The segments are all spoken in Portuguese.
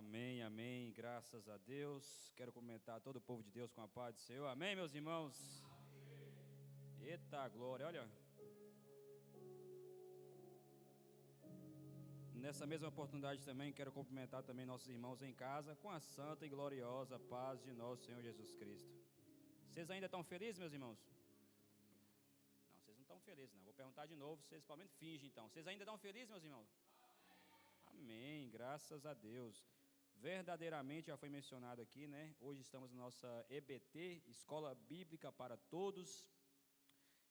Amém, amém, graças a Deus. Quero cumprimentar todo o povo de Deus com a paz do Senhor. Amém, meus irmãos? Amém. Eita glória, olha. Nessa mesma oportunidade também quero cumprimentar também nossos irmãos em casa com a santa e gloriosa paz de nosso Senhor Jesus Cristo. Vocês ainda estão felizes, meus irmãos? Não, vocês não estão felizes não. Vou perguntar de novo, vocês pelo menos fingem então. Vocês ainda estão felizes, meus irmãos? Amém, graças a Deus. Verdadeiramente já foi mencionado aqui, né? Hoje estamos na nossa EBT, Escola Bíblica para Todos.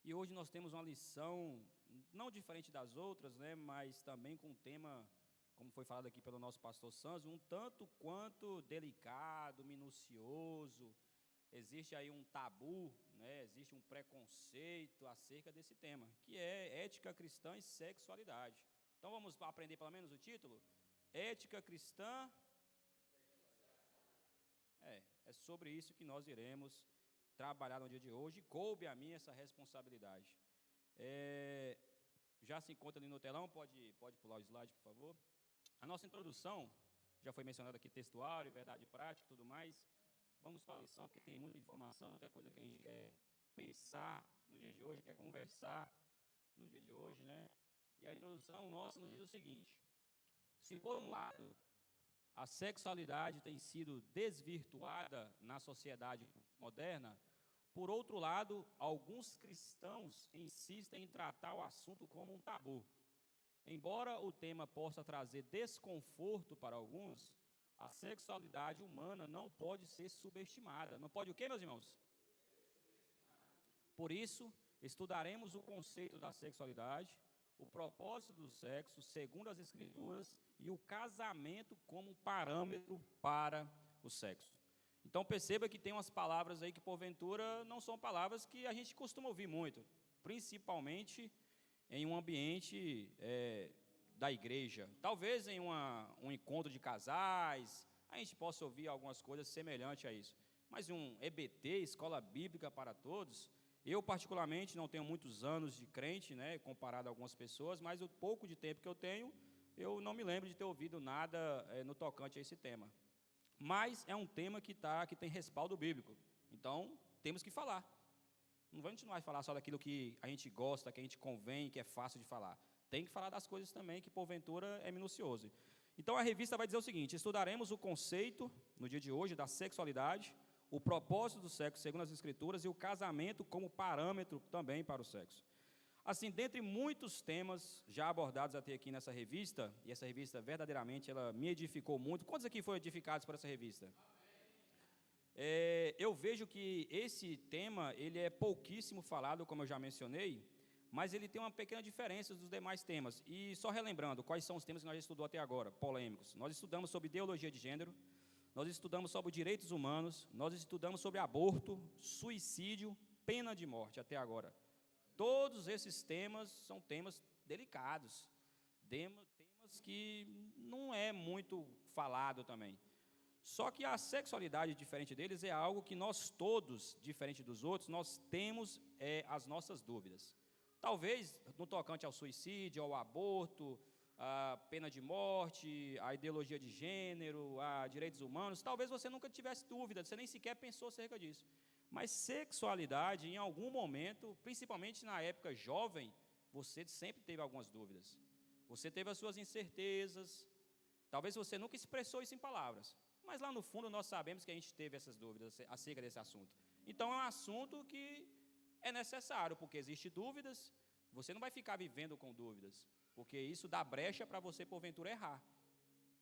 E hoje nós temos uma lição, não diferente das outras, né? Mas também com um tema, como foi falado aqui pelo nosso pastor Santos, um tanto quanto delicado, minucioso. Existe aí um tabu, né? Existe um preconceito acerca desse tema, que é ética cristã e sexualidade. Então vamos aprender pelo menos o título? Ética cristã. É sobre isso que nós iremos trabalhar no dia de hoje. Coube a mim essa responsabilidade. Já se encontra ali no telão, pode pular o slide, por favor. A nossa introdução, já foi mencionado aqui textuário, verdade prática e tudo mais. Vamos para a lição, porque tem muita informação, muita coisa que a gente quer pensar no dia de hoje, quer conversar no dia de hoje, né? E a introdução nossa nos diz o seguinte: se por um lado a sexualidade tem sido desvirtuada na sociedade moderna, por outro lado, alguns cristãos insistem em tratar o assunto como um tabu. Embora o tema possa trazer desconforto para alguns, a sexualidade humana não pode ser subestimada. Não pode o quê, meus irmãos? Por isso, estudaremos o conceito da sexualidade, o propósito do sexo, segundo as Escrituras, e o casamento como parâmetro para o sexo. Então, perceba que tem umas palavras aí que, porventura, não são palavras que a gente costuma ouvir muito, principalmente em um ambiente da igreja. Talvez em um encontro de casais, a gente possa ouvir algumas coisas semelhantes a isso. Mas um EBT, Escola Bíblica para Todos, eu, particularmente, não tenho muitos anos de crente, né, comparado a algumas pessoas, mas o pouco de tempo que eu tenho, eu não me lembro de ter ouvido nada no tocante a esse tema. Mas é um tema que tem respaldo bíblico, então temos que falar. Não vamos continuar a falar só daquilo que a gente gosta, que a gente convém, que é fácil de falar. Tem que falar das coisas também que, porventura, é minucioso. Então, a revista vai dizer o seguinte: estudaremos o conceito, no dia de hoje, da sexualidade, o propósito do sexo, segundo as Escrituras, e o casamento como parâmetro também para o sexo. Assim, dentre muitos temas já abordados até aqui nessa revista, e essa revista verdadeiramente ela me edificou muito. Quantos aqui foram edificados por essa revista? Eu vejo que esse tema ele é pouquíssimo falado, como eu já mencionei, mas ele tem uma pequena diferença dos demais temas. E só relembrando, quais são os temas que nós já estudamos até agora, polêmicos. Nós estudamos sobre ideologia de gênero, nós estudamos sobre direitos humanos, nós estudamos sobre aborto, suicídio, pena de morte até agora. Todos esses temas são temas delicados, temas que não é muito falado também. Só que a sexualidade, diferente deles, é algo que nós todos, diferente dos outros, nós temos as nossas dúvidas. Talvez no tocante ao suicídio, ao aborto, a pena de morte, a ideologia de gênero, a direitos humanos, talvez você nunca tivesse dúvida, você nem sequer pensou acerca disso. Mas sexualidade, em algum momento, principalmente na época jovem, você sempre teve algumas dúvidas. Você teve as suas incertezas, talvez você nunca expressou isso em palavras, mas lá no fundo nós sabemos que a gente teve essas dúvidas acerca desse assunto. Então é um assunto que é necessário, porque existem dúvidas, você não vai ficar vivendo com dúvidas, porque isso dá brecha para você, porventura, errar,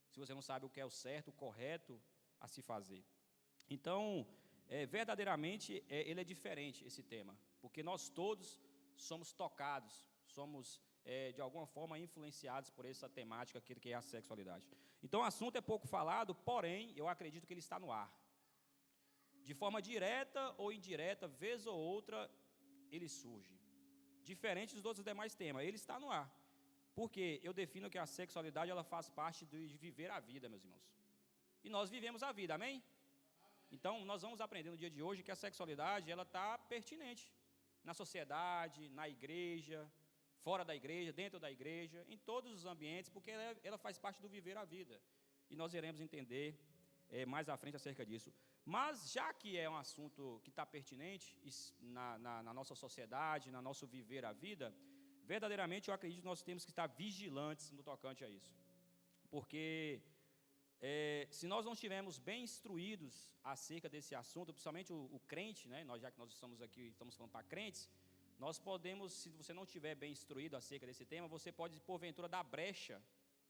se você não sabe o que é o certo, o correto a se fazer. Então, verdadeiramente, ele é diferente, esse tema, porque nós todos somos tocados, somos, de alguma forma, influenciados por essa temática que é a sexualidade. Então, o assunto é pouco falado, porém, eu acredito que ele está no ar. De forma direta ou indireta, vez ou outra, ele surge. Diferente dos outros demais temas, ele está no ar. Porque eu defino que a sexualidade ela faz parte de viver a vida, meus irmãos. E nós vivemos a vida, amém? Então, nós vamos aprender no dia de hoje que a sexualidade ela está pertinente na sociedade, na igreja, fora da igreja, dentro da igreja, em todos os ambientes, porque ela faz parte do viver a vida. e nós iremos entender mais à frente acerca disso. Mas, já que é um assunto que está pertinente na nossa sociedade, no nosso viver a vida, verdadeiramente eu acredito que nós temos que estar vigilantes no tocante a isso. Porque se nós não estivermos bem instruídos acerca desse assunto, principalmente o crente, né, já que nós estamos aqui, estamos falando para crentes, nós podemos, se você não estiver bem instruído acerca desse tema, você pode, porventura, dar brecha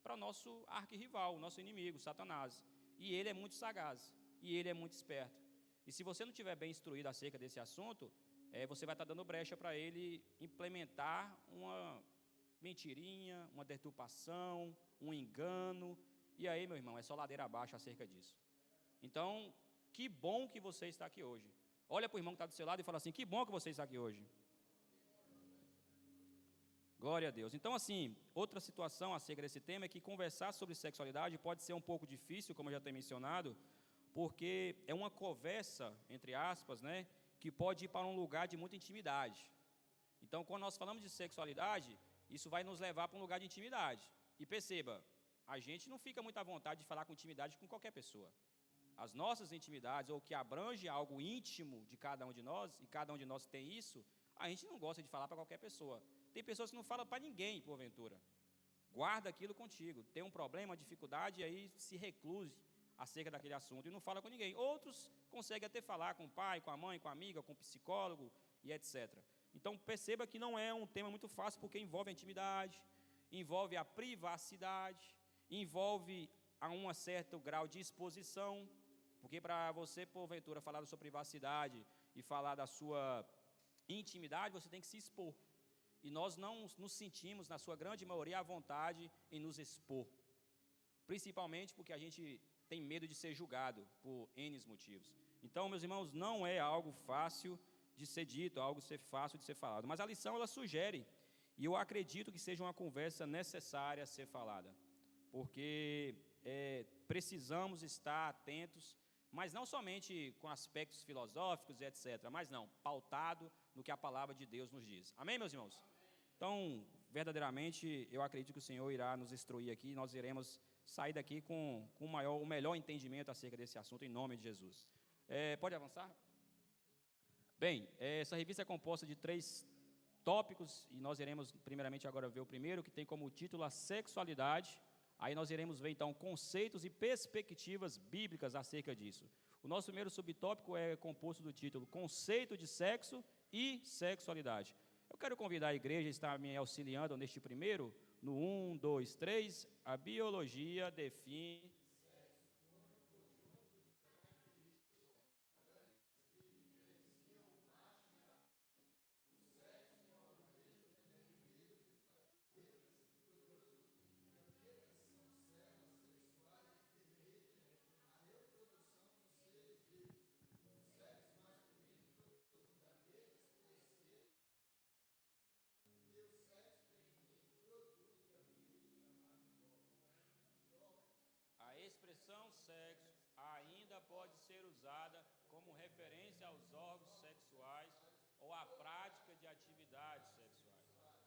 para o nosso arquirrival, o nosso inimigo, Satanás. E ele é muito sagaz, e ele é muito esperto. E se você não estiver bem instruído acerca desse assunto, você vai estar dando brecha para ele implementar uma mentirinha, uma deturpação, um engano. E aí, meu irmão, é só ladeira abaixo acerca disso. Então, que bom que você está aqui hoje. Olha para o irmão que está do seu lado e fala assim: que bom que você está aqui hoje. Glória a Deus. Então, assim, outra situação acerca desse tema é que conversar sobre sexualidade pode ser um pouco difícil, como eu já tenho mencionado, porque é uma conversa, entre aspas, né, que pode ir para um lugar de muita intimidade. Então, quando nós falamos de sexualidade, isso vai nos levar para um lugar de intimidade. E perceba, a gente não fica muito à vontade de falar com intimidade com qualquer pessoa. As nossas intimidades, ou que abrange algo íntimo de cada um de nós, e cada um de nós tem isso, a gente não gosta de falar para qualquer pessoa. Tem pessoas que não falam para ninguém, porventura. Guarda aquilo contigo. Tem um problema, uma dificuldade, e aí se recluse acerca daquele assunto e não fala com ninguém. Outros conseguem até falar com o pai, com a mãe, com a amiga, com o psicólogo e etc. Então, perceba que não é um tema muito fácil, porque envolve a intimidade, envolve a privacidade, envolve a um certo grau de exposição, porque para você, porventura, falar da sua privacidade e falar da sua intimidade, você tem que se expor. E nós não nos sentimos, na sua grande maioria, à vontade em nos expor. Principalmente porque a gente tem medo de ser julgado por N motivos. Então, meus irmãos, não é algo fácil de ser dito, algo fácil de ser falado. Mas a lição, ela sugere, e eu acredito que seja uma conversa necessária a ser falada. Porque precisamos estar atentos, mas não somente com aspectos filosóficos e etc., mas não, pautado no que a palavra de Deus nos diz. Amém, meus irmãos? Então, verdadeiramente, eu acredito que o Senhor irá nos instruir aqui, nós iremos sair daqui com o melhor entendimento acerca desse assunto, em nome de Jesus. Pode avançar? Bem, essa revista é composta de 3 tópicos, e nós iremos primeiramente agora ver o primeiro, que tem como título a sexualidade. Aí nós iremos ver então conceitos e perspectivas bíblicas acerca disso. O nosso primeiro subtópico é composto do título Conceito de Sexo e Sexualidade. Eu quero convidar a igreja a estar me auxiliando neste primeiro, no 1, 2, 3, a biologia define a expressão sexo ainda pode ser usada como referência aos órgãos sexuais ou à prática de atividades sexuais.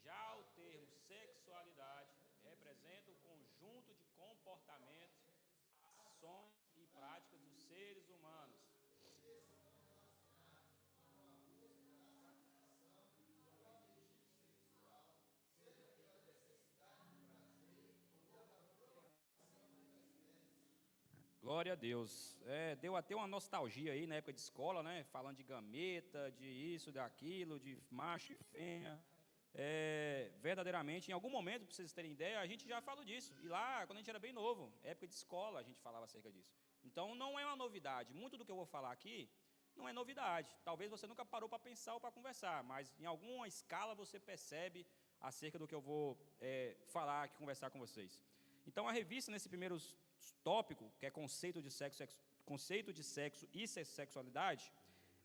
Já o termo sexualidade representa o conjunto de comportamentos, ações e práticas dos seres humanos. Glória a Deus. Deu até uma nostalgia aí na época de escola, né? Falando de gameta, de isso, daquilo, de macho e fêmea. Verdadeiramente, em algum momento, para vocês terem ideia, a gente já falou disso. E lá, quando a gente era bem novo, época de escola, a gente falava acerca disso. Então, não é uma novidade. Muito do que eu vou falar aqui não é novidade. Talvez você nunca parou para pensar ou para conversar, mas em alguma escala você percebe acerca do que eu vou falar aqui, conversar com vocês. Então, a revista, nesse primeiro tópico, que é conceito de sexo e sexualidade,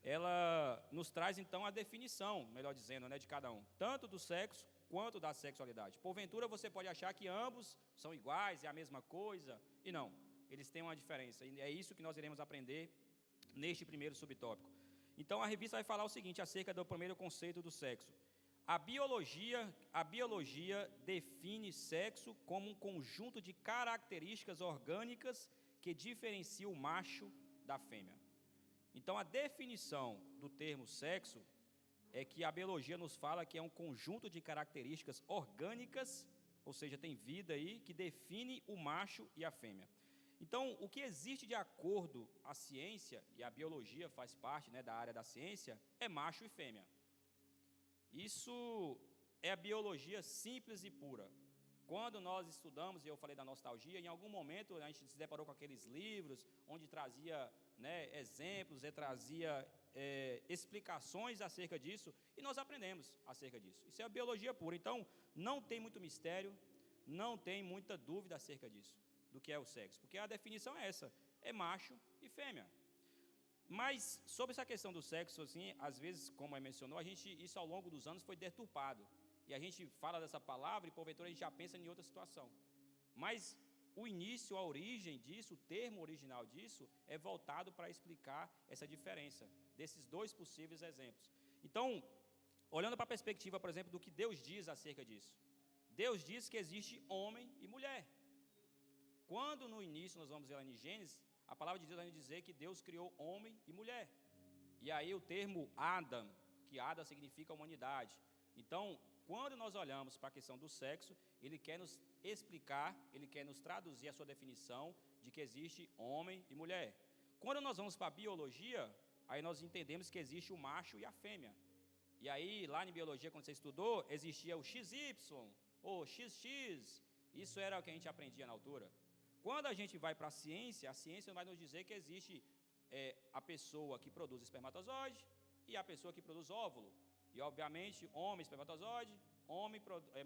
ela nos traz então a definição, melhor dizendo, né, de cada um, tanto do sexo quanto da sexualidade. Porventura você pode achar que ambos são iguais, é a mesma coisa, e não, eles têm uma diferença, e é isso que nós iremos aprender neste primeiro subtópico. Então a revista vai falar o seguinte acerca do primeiro conceito do sexo. A biologia define sexo como um conjunto de características orgânicas que diferencia o macho da fêmea. Então, a definição do termo sexo é que a biologia nos fala que é um conjunto de características orgânicas, ou seja, tem vida aí, que define o macho e a fêmea. Então, o que existe de acordo à ciência, e a biologia faz parte, né, da área da ciência, é macho e fêmea. Isso é a biologia simples e pura. Quando nós estudamos, e eu falei da nostalgia, em algum momento a gente se deparou com aqueles livros, onde trazia, né, exemplos, trazia explicações acerca disso, e nós aprendemos acerca disso. Isso é a biologia pura. Então, não tem muito mistério, não tem muita dúvida acerca disso, do que é o sexo, porque a definição é essa, é macho e fêmea. Mas, sobre essa questão do sexo, assim, às vezes, como mencionou, isso ao longo dos anos foi deturpado. E a gente fala dessa palavra e, porventura, a gente já pensa em outra situação. Mas o início, a origem disso, o termo original disso, é voltado para explicar essa diferença desses dois possíveis exemplos. Então, olhando para a perspectiva, por exemplo, do que Deus diz acerca disso. Deus diz que existe homem e mulher. Quando no início nós vamos ver lá em Gênesis, a palavra de Deus vai dizer que Deus criou homem e mulher. E aí o termo Adam, que Adam significa humanidade. Então, quando nós olhamos para a questão do sexo, ele quer nos explicar, ele quer nos traduzir a sua definição de que existe homem e mulher. Quando nós vamos para a biologia, aí nós entendemos que existe o macho e a fêmea. E aí, lá em biologia, quando você estudou, existia o XY, ou XX, isso era o que a gente aprendia na altura. Quando a gente vai para a ciência vai nos dizer que existe a pessoa que produz espermatozoide e a pessoa que produz óvulo. E, obviamente, homem, espermatozoide,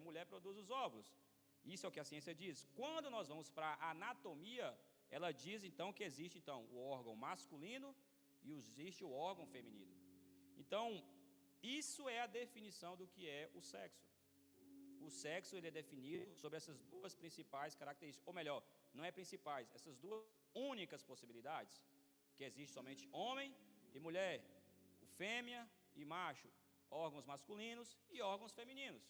mulher produz os óvulos. Isso é o que a ciência diz. Quando nós vamos para a anatomia, ela diz, então, que existe, então, o órgão masculino e existe o órgão feminino. Então, isso é a definição do que é o sexo. O sexo, ele é definido sobre essas duas principais características, ou melhor, não é principais, essas duas únicas possibilidades, que existe somente homem e mulher, o fêmea e macho, órgãos masculinos e órgãos femininos.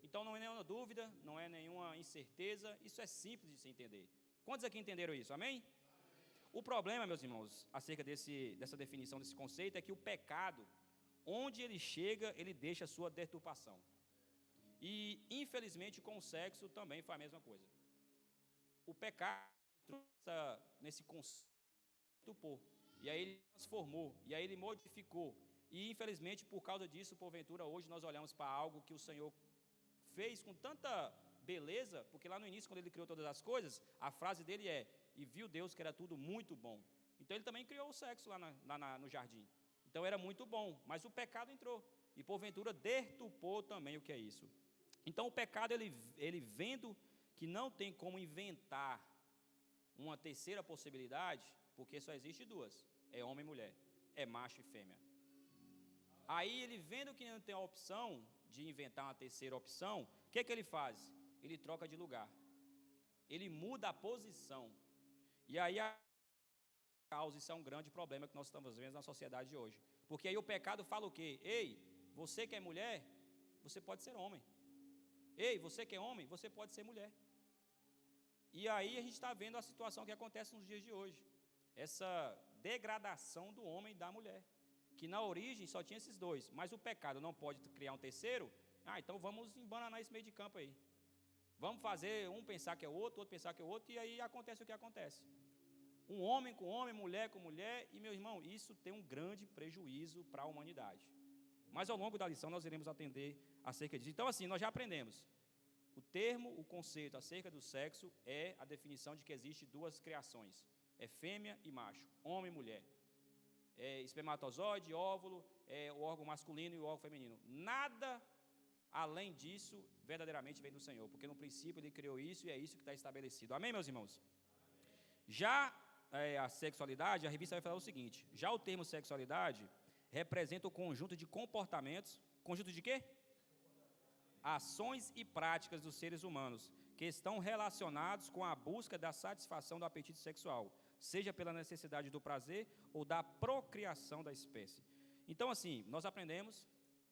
Então não é nenhuma dúvida, não é nenhuma incerteza, isso é simples de se entender. Quantos aqui entenderam isso? Amém? O problema, meus irmãos, acerca dessa definição, desse conceito, é que o pecado, onde ele chega, ele deixa a sua deturpação. E, infelizmente, com o sexo também foi a mesma coisa. O pecado entrou nesse conceito, e aí ele transformou, e aí ele modificou. E, infelizmente, por causa disso, porventura, hoje nós olhamos para algo que o Senhor fez com tanta beleza, porque lá no início, quando ele criou todas as coisas, a frase dele é, e viu Deus que era tudo muito bom. Então, ele também criou o sexo lá no jardim. Então, era muito bom, mas o pecado entrou, e porventura deturpou também o que é isso. Então, o pecado, ele vendo que não tem como inventar uma terceira possibilidade, porque só existe duas, é homem e mulher, é macho e fêmea. Aí, ele vendo que não tem a opção de inventar uma terceira opção, o que ele faz? Ele troca de lugar. Ele muda a posição. E aí, isso é um grande problema que nós estamos vendo na sociedade de hoje. Porque aí o pecado fala o quê? Ei, você que é mulher, você pode ser homem. Ei, você que é homem, você pode ser mulher. E aí a gente está vendo a situação que acontece nos dias de hoje. Essa degradação do homem e da mulher. Que na origem só tinha esses dois. Mas o pecado não pode criar um terceiro. Então vamos embananar esse meio de campo aí. Vamos fazer um pensar que é outro pensar que é outro, e aí acontece o que acontece. Um homem com homem, mulher com mulher, e meu irmão, isso tem um grande prejuízo para a humanidade. Mas ao longo da lição nós iremos atender acerca disso. Então assim, nós já aprendemos. O termo, o conceito acerca do sexo é a definição de que existe duas criações. É fêmea e macho, homem e mulher. É espermatozoide, óvulo, é o órgão masculino e o órgão feminino. Nada além disso verdadeiramente vem do Senhor, porque no princípio Ele criou isso e é isso que está estabelecido. Amém, meus irmãos? Já a sexualidade, a revista vai falar o seguinte, já o termo sexualidade representa o conjunto de comportamentos, conjunto de quê? Ações e práticas dos seres humanos, que estão relacionados com a busca da satisfação do apetite sexual, seja pela necessidade do prazer ou da procriação da espécie. Então, assim, nós aprendemos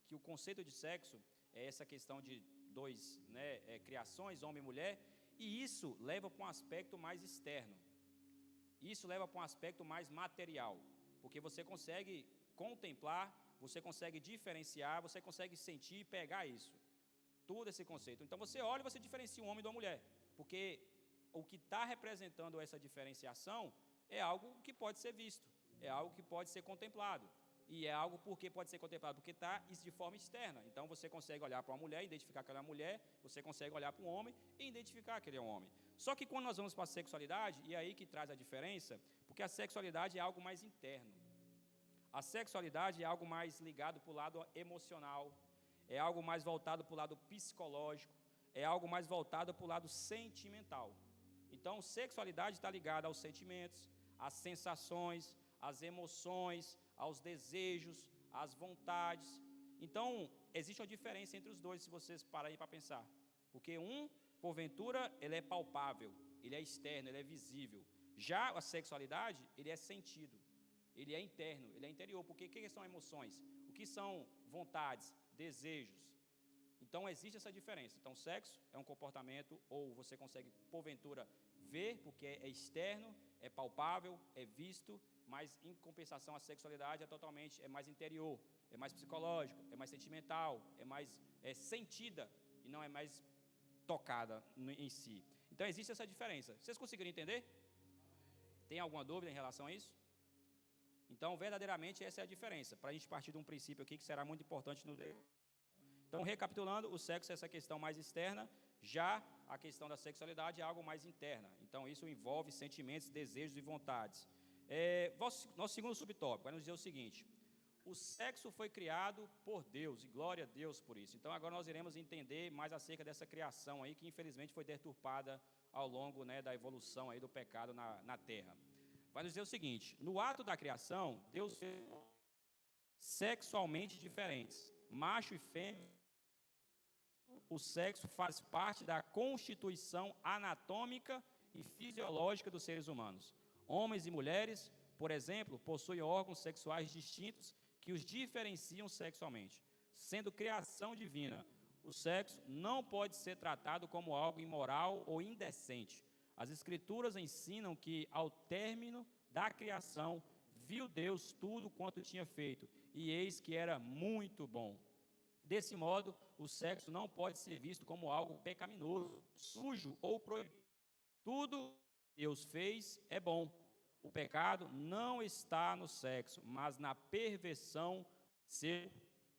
que o conceito de sexo é essa questão de dois, né, criações, homem e mulher, e isso leva para um aspecto mais externo. Isso leva para um aspecto mais material, porque você consegue contemplar, você consegue diferenciar, você consegue sentir e pegar isso. Tudo esse conceito. Então você olha e você diferencia um homem de uma mulher, porque o que está representando essa diferenciação é algo que pode ser visto, é algo que pode ser contemplado. E é algo porque pode ser contemplado, porque está isso de forma externa. Então você consegue olhar para uma mulher, identificar aquela mulher, você consegue olhar para um homem e identificar aquele homem. Só que quando nós vamos para a sexualidade, e é aí que traz a diferença, porque a sexualidade é algo mais interno. A sexualidade é algo mais ligado para o lado emocional, é algo mais voltado para o lado psicológico, é algo mais voltado para o lado sentimental. Então, sexualidade está ligada aos sentimentos, às sensações, às emoções, aos desejos, às vontades. Então, existe uma diferença entre os dois, se vocês pararem para pensar. Porque porventura, ele é palpável, ele é externo, ele é visível. Já a sexualidade, ele é sentido, ele é interno, ele é interior. Porque o que são emoções? O que são vontades, desejos? Então, existe essa diferença. Então, sexo é um comportamento, ou você consegue, porventura, ver, porque é externo, é palpável, é visto, mas, em compensação, a sexualidade é mais interior, é mais psicológica, é mais sentimental, é mais sentida, e não é mais tocada em si. Então, existe essa diferença. Vocês conseguiram entender? Tem alguma dúvida em relação a isso? Então, verdadeiramente, essa é a diferença, para a gente partir de um princípio aqui que será muito importante no decorrer. Então, recapitulando, o sexo é essa questão mais externa, já a questão da sexualidade é algo mais interna. Então, isso envolve sentimentos, desejos e vontades. Nosso segundo subtópico vai nos dizer o seguinte: o sexo foi criado por Deus, e glória a Deus por isso. Então, agora nós iremos entender mais acerca dessa criação aí, que infelizmente foi deturpada ao longo, né, da evolução aí do pecado na Terra. Vai nos dizer o seguinte: no ato da criação, Deus fez sexualmente diferentes, macho e fêmea. O sexo faz parte da constituição anatômica e fisiológica dos seres humanos. Homens e mulheres, por exemplo, possuem órgãos sexuais distintos que os diferenciam sexualmente. Sendo criação divina, o sexo não pode ser tratado como algo imoral ou indecente. As Escrituras ensinam que, ao término da criação, viu Deus tudo quanto tinha feito, e eis que era muito bom. Desse modo, o sexo não pode ser visto como algo pecaminoso, sujo ou proibido. Tudo que Deus fez é bom. O pecado não está no sexo, mas na perversão do seu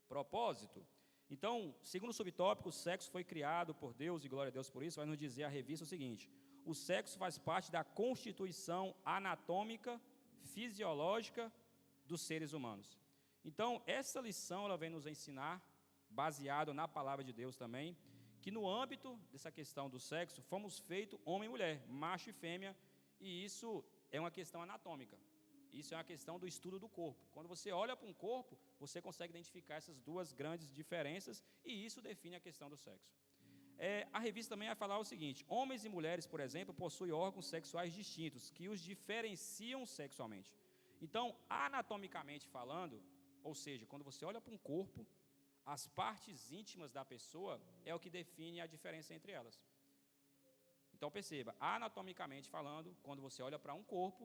propósito. Então, segundo o subtópico, o sexo foi criado por Deus, e glória a Deus por isso, vai nos dizer a revista o seguinte: o sexo faz parte da constituição anatômica, fisiológica dos seres humanos. Então, essa lição ela vem nos ensinar, baseado na palavra de Deus também, que no âmbito dessa questão do sexo, fomos feitos homem e mulher, macho e fêmea, e isso é uma questão anatômica, isso é uma questão do estudo do corpo. Quando você olha para um corpo, você consegue identificar essas duas grandes diferenças, e isso define a questão do sexo. A revista também vai falar o seguinte: homens e mulheres, por exemplo, possuem órgãos sexuais distintos, que os diferenciam sexualmente. Então, anatomicamente falando, ou seja, quando você olha para um corpo, as partes íntimas da pessoa é o que define a diferença entre elas. Então, perceba, anatomicamente falando, quando você olha para um corpo,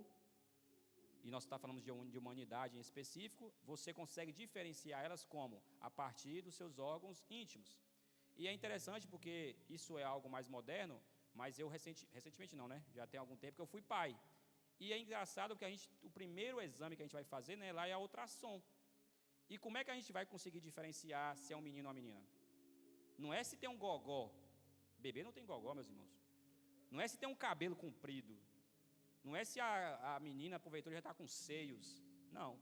e nós estamos falando de humanidade em específico, você consegue diferenciar elas como? A partir dos seus órgãos íntimos. E é interessante porque isso é algo mais moderno, mas eu recentemente não, né? Já tem algum tempo que eu fui pai. E é engraçado porque o primeiro exame que a gente vai fazer, né, lá é a ultrassom. E como é que a gente vai conseguir diferenciar se é um menino ou uma menina? Não é se tem um gogó. Bebê não tem gogó, meus irmãos. Não é se tem um cabelo comprido. Não é se a menina, porventura, já está com seios. Não.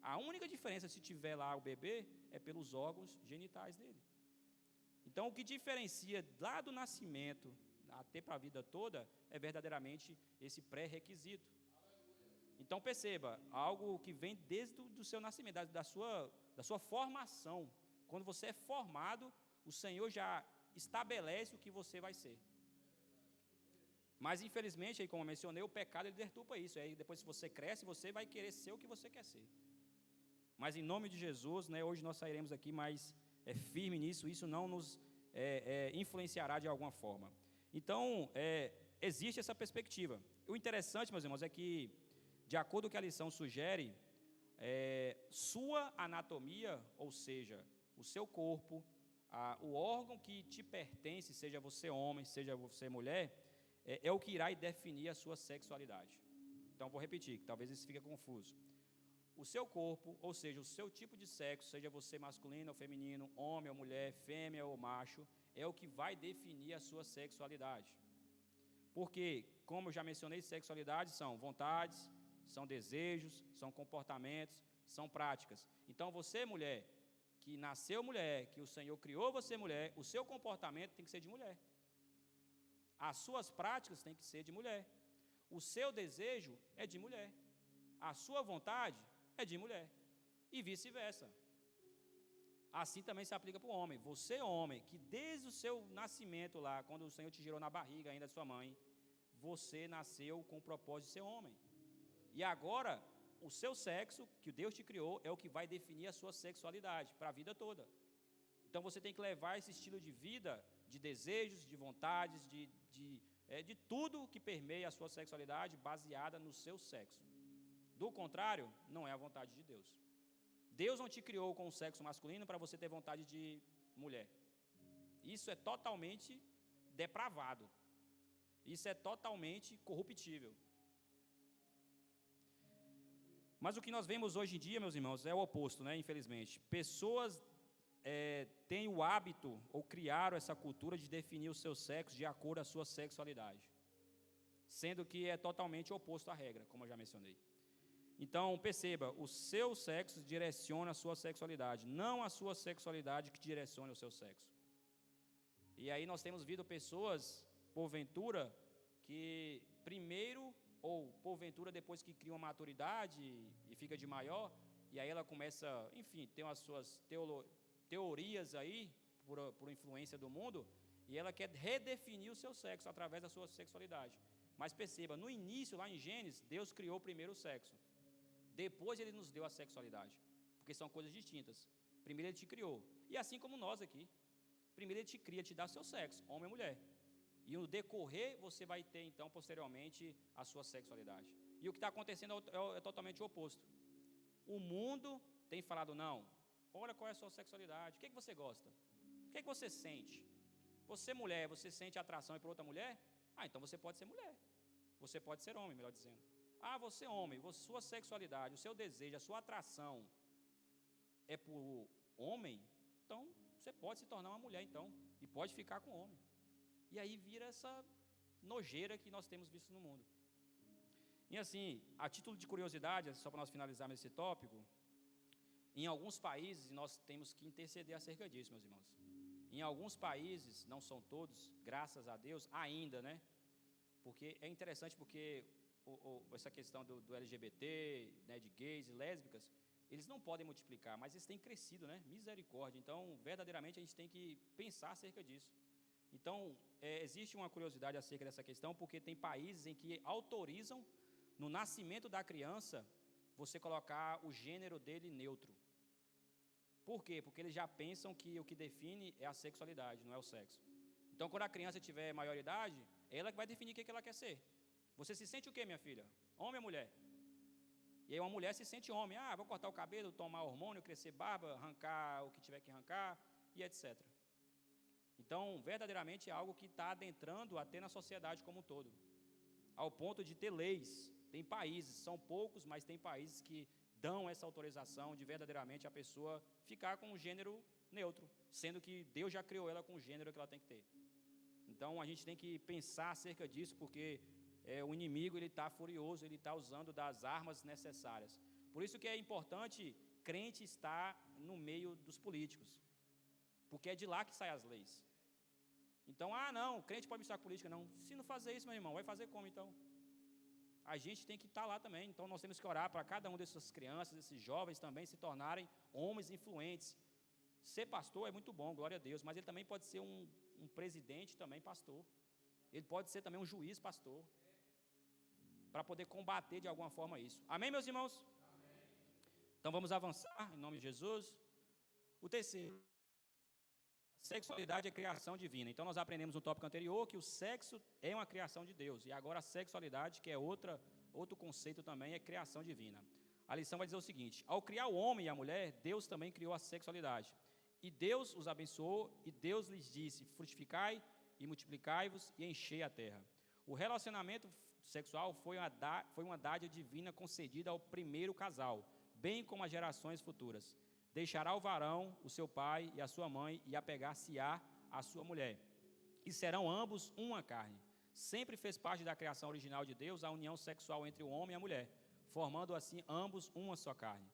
A única diferença, se tiver lá o bebê, é pelos órgãos genitais dele. Então, o que diferencia lá do nascimento até para a vida toda é verdadeiramente esse pré-requisito. Então, perceba, algo que vem desde o seu nascimento, da sua formação. Quando você é formado, o Senhor já estabelece o que você vai ser. Mas, infelizmente, aí, como eu mencionei, o pecado ele deturpa isso. Aí, depois, se você cresce, você vai querer ser o que você quer ser. Mas, em nome de Jesus, né, hoje nós sairemos aqui mais firme nisso, isso não nos influenciará de alguma forma. Então, existe essa perspectiva. O interessante, meus irmãos, é que, de acordo com o que a lição sugere, sua anatomia, ou seja, o seu corpo, o órgão que te pertence, seja você homem, seja você mulher, é o que irá definir a sua sexualidade. Então, vou repetir, que talvez isso fique confuso. O seu corpo, ou seja, o seu tipo de sexo, seja você masculino ou feminino, homem ou mulher, fêmea ou macho, é o que vai definir a sua sexualidade. Porque, como eu já mencionei, sexualidade são vontades, são desejos, são comportamentos, são práticas. Então, você, mulher, que nasceu mulher, que o Senhor criou você mulher, o seu comportamento tem que ser de mulher. As suas práticas têm que ser de mulher. O seu desejo é de mulher. A sua vontade é de mulher. E vice-versa. Assim também se aplica para o homem. Você, homem, que desde o seu nascimento lá, quando o Senhor te gerou na barriga ainda de sua mãe, você nasceu com o propósito de ser homem. E agora, o seu sexo, que Deus te criou, é o que vai definir a sua sexualidade para a vida toda. Então, você tem que levar esse estilo de vida, de desejos, de vontades, de tudo que permeia a sua sexualidade, baseada no seu sexo. Do contrário, não é a vontade de Deus. Deus não te criou com o sexo masculino para você ter vontade de mulher. Isso é totalmente depravado. Isso é totalmente corruptível. Mas o que nós vemos hoje em dia, meus irmãos, é o oposto, né? Infelizmente. Pessoas têm o hábito, ou criaram essa cultura de definir o seu sexo de acordo com a sua sexualidade. Sendo que é totalmente oposto à regra, como eu já mencionei. Então, perceba, o seu sexo direciona a sua sexualidade, não a sua sexualidade que direciona o seu sexo. E aí nós temos visto pessoas, porventura, que primeiro, ou porventura depois que cria uma maturidade e fica de maior, e aí ela começa, enfim, tem as suas teorias aí, por influência do mundo, e ela quer redefinir o seu sexo através da sua sexualidade. Mas perceba, no início, lá em Gênesis, Deus criou primeiro o sexo. Depois Ele nos deu a sexualidade, porque são coisas distintas. Primeiro Ele te criou, e assim como nós aqui. Primeiro Ele te cria, te dá seu sexo, homem e mulher. E no decorrer, você vai ter, então, posteriormente, a sua sexualidade. E o que está acontecendo é totalmente o oposto. O mundo tem falado, não, olha qual é a sua sexualidade, o que você gosta? O que você sente? Você, mulher, você sente atração por outra mulher? Então você pode ser mulher. Você pode ser homem, melhor dizendo. Você homem, sua sexualidade, o seu desejo, a sua atração é por homem, então você pode se tornar uma mulher, então, e pode ficar com homem. E aí vira essa nojeira que nós temos visto no mundo. E assim, a título de curiosidade, só para nós finalizarmos esse tópico, em alguns países, nós temos que interceder acerca disso, meus irmãos. Em alguns países, não são todos, graças a Deus, ainda, né? Porque é interessante porque essa questão do LGBT, né, de gays e lésbicas, eles não podem multiplicar, mas eles têm crescido, né? Misericórdia. Então, verdadeiramente, a gente tem que pensar acerca disso. Então, existe uma curiosidade acerca dessa questão, porque tem países em que autorizam, no nascimento da criança, você colocar o gênero dele neutro. Por quê? Porque eles já pensam que o que define é a sexualidade, não é o sexo. Então, quando a criança tiver maioridade, ela que vai definir o que ela quer ser. Você se sente o quê, minha filha? Homem ou mulher? E aí uma mulher se sente homem. Vou cortar o cabelo, tomar hormônio, crescer barba, arrancar o que tiver que arrancar, e etc. Então, verdadeiramente é algo que está adentrando até na sociedade como um todo. Ao ponto de ter leis. Tem países, são poucos, mas tem países que dão essa autorização de verdadeiramente a pessoa ficar com um gênero neutro, sendo que Deus já criou ela com o gênero que ela tem que ter. Então, a gente tem que pensar acerca disso, porque o inimigo está furioso, ele está usando das armas necessárias. Por isso que é importante crente estar no meio dos políticos, porque é de lá que saem as leis. Então, não, crente pode misturar com política, não. Se não fazer isso, meu irmão, vai fazer como então? A gente tem que estar lá também. Então, nós temos que orar para cada um dessas crianças, desses jovens também se tornarem homens influentes. Ser pastor é muito bom, glória a Deus, mas ele também pode ser um presidente também pastor. Ele pode ser também um juiz pastor, para poder combater de alguma forma isso. Amém, meus irmãos? Amém. Então vamos avançar, em nome de Jesus. O terceiro, Sexualidade é criação divina. Então, nós aprendemos no tópico anterior que o sexo é uma criação de Deus. E agora a sexualidade, que é outro conceito também, é criação divina. A lição vai dizer o seguinte: ao criar o homem e a mulher, Deus também criou a sexualidade. E Deus os abençoou, e Deus lhes disse: frutificai e multiplicai-vos e enchei a terra. O relacionamento sexual foi uma dádiva divina concedida ao primeiro casal, bem como às gerações futuras. Deixará o varão, o seu pai e a sua mãe, e apegar-se-á à sua mulher. E serão ambos uma carne. Sempre fez parte da criação original de Deus a união sexual entre o homem e a mulher, formando assim ambos uma só carne.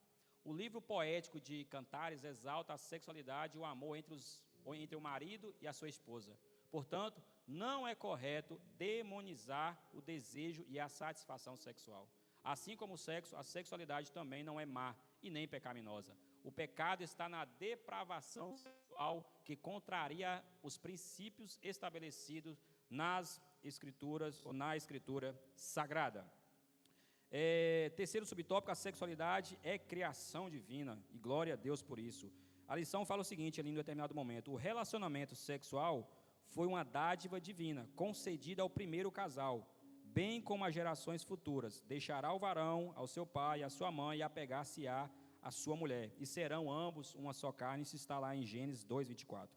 O livro poético de Cantares exalta a sexualidade e o amor entre o marido e a sua esposa. Portanto, não é correto demonizar o desejo e a satisfação sexual. Assim como o sexo, a sexualidade também não é má e nem pecaminosa. O pecado está na depravação sexual que contraria os princípios estabelecidos nas Escrituras ou na Escritura Sagrada. Terceiro subtópico, a sexualidade é criação divina, e glória a Deus por isso. A lição fala o seguinte, ali em determinado momento: o relacionamento sexual foi uma dádiva divina, concedida ao primeiro casal, bem como às gerações futuras. Deixará o varão ao seu pai e à sua mãe, e apegar-se-á à sua mulher, e serão ambos uma só carne. Isso está lá em Gênesis 2:24.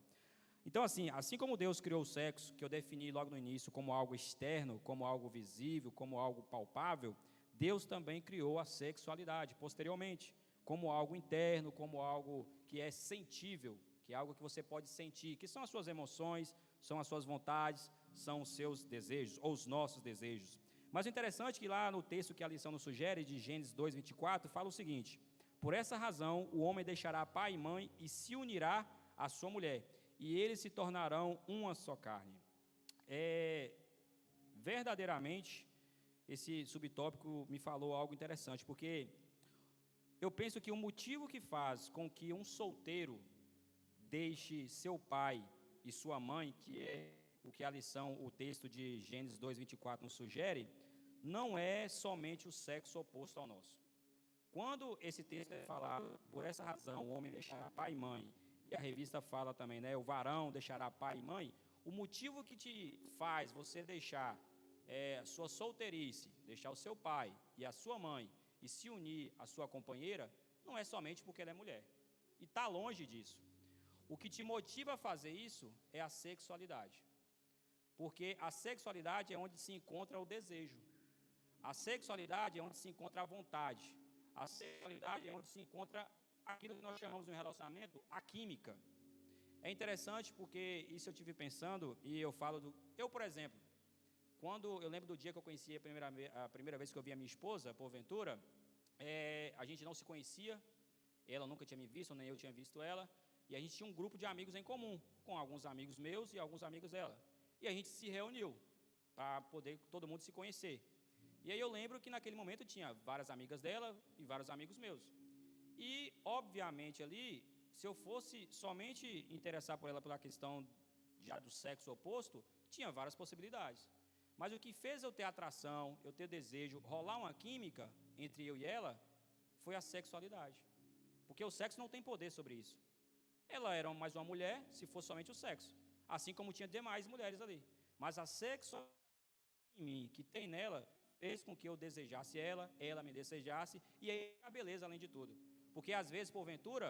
Então, assim como Deus criou o sexo, que eu defini logo no início como algo externo, como algo visível, como algo palpável, Deus também criou a sexualidade posteriormente, como algo interno, como algo que é sentível, que é algo que você pode sentir, que são as suas emoções, são as suas vontades, são os seus desejos, ou os nossos desejos. Mas o interessante é que lá no texto que a lição nos sugere, de Gênesis 2:24, fala o seguinte: por essa razão o homem deixará pai e mãe e se unirá à sua mulher, e eles se tornarão uma só carne. Verdadeiramente, esse subtópico me falou algo interessante, porque eu penso que o motivo que faz com que um solteiro deixe seu pai e sua mãe, que é o que o texto de Gênesis 2:24 nos sugere, não é somente o sexo oposto ao nosso. Quando esse texto é falado, por essa razão, o homem deixará pai e mãe, e a revista fala também, né, o varão deixará pai e mãe, o motivo que te faz você deixar sua solteirice, deixar o seu pai e a sua mãe e se unir à sua companheira, não é somente porque ela é mulher. E está longe disso. O que te motiva a fazer isso é a sexualidade. Porque a sexualidade é onde se encontra o desejo. A sexualidade é onde se encontra a vontade. A sexualidade é onde se encontra aquilo que nós chamamos no relacionamento, a química. É interessante porque isso eu tive pensando, e eu falo eu, por exemplo, quando eu lembro do dia que eu conheci a primeira vez que eu vi a minha esposa, porventura, a gente não se conhecia, ela nunca tinha me visto, nem eu tinha visto ela, e a gente tinha um grupo de amigos em comum, com alguns amigos meus e alguns amigos dela. E a gente se reuniu para poder todo mundo se conhecer. E aí eu lembro que naquele momento tinha várias amigas dela e vários amigos meus. E, obviamente, ali, se eu fosse somente interessar por ela pela questão já do sexo oposto, tinha várias possibilidades. Mas o que fez eu ter atração, eu ter desejo, rolar uma química entre eu e ela, foi a sexualidade. Porque o sexo não tem poder sobre isso. Ela era mais uma mulher, se fosse somente o sexo. Assim como tinha demais mulheres ali. Mas a sexualidade em mim, que tem nela, fez com que eu desejasse ela me desejasse, e aí a beleza além de tudo. Porque às vezes, porventura,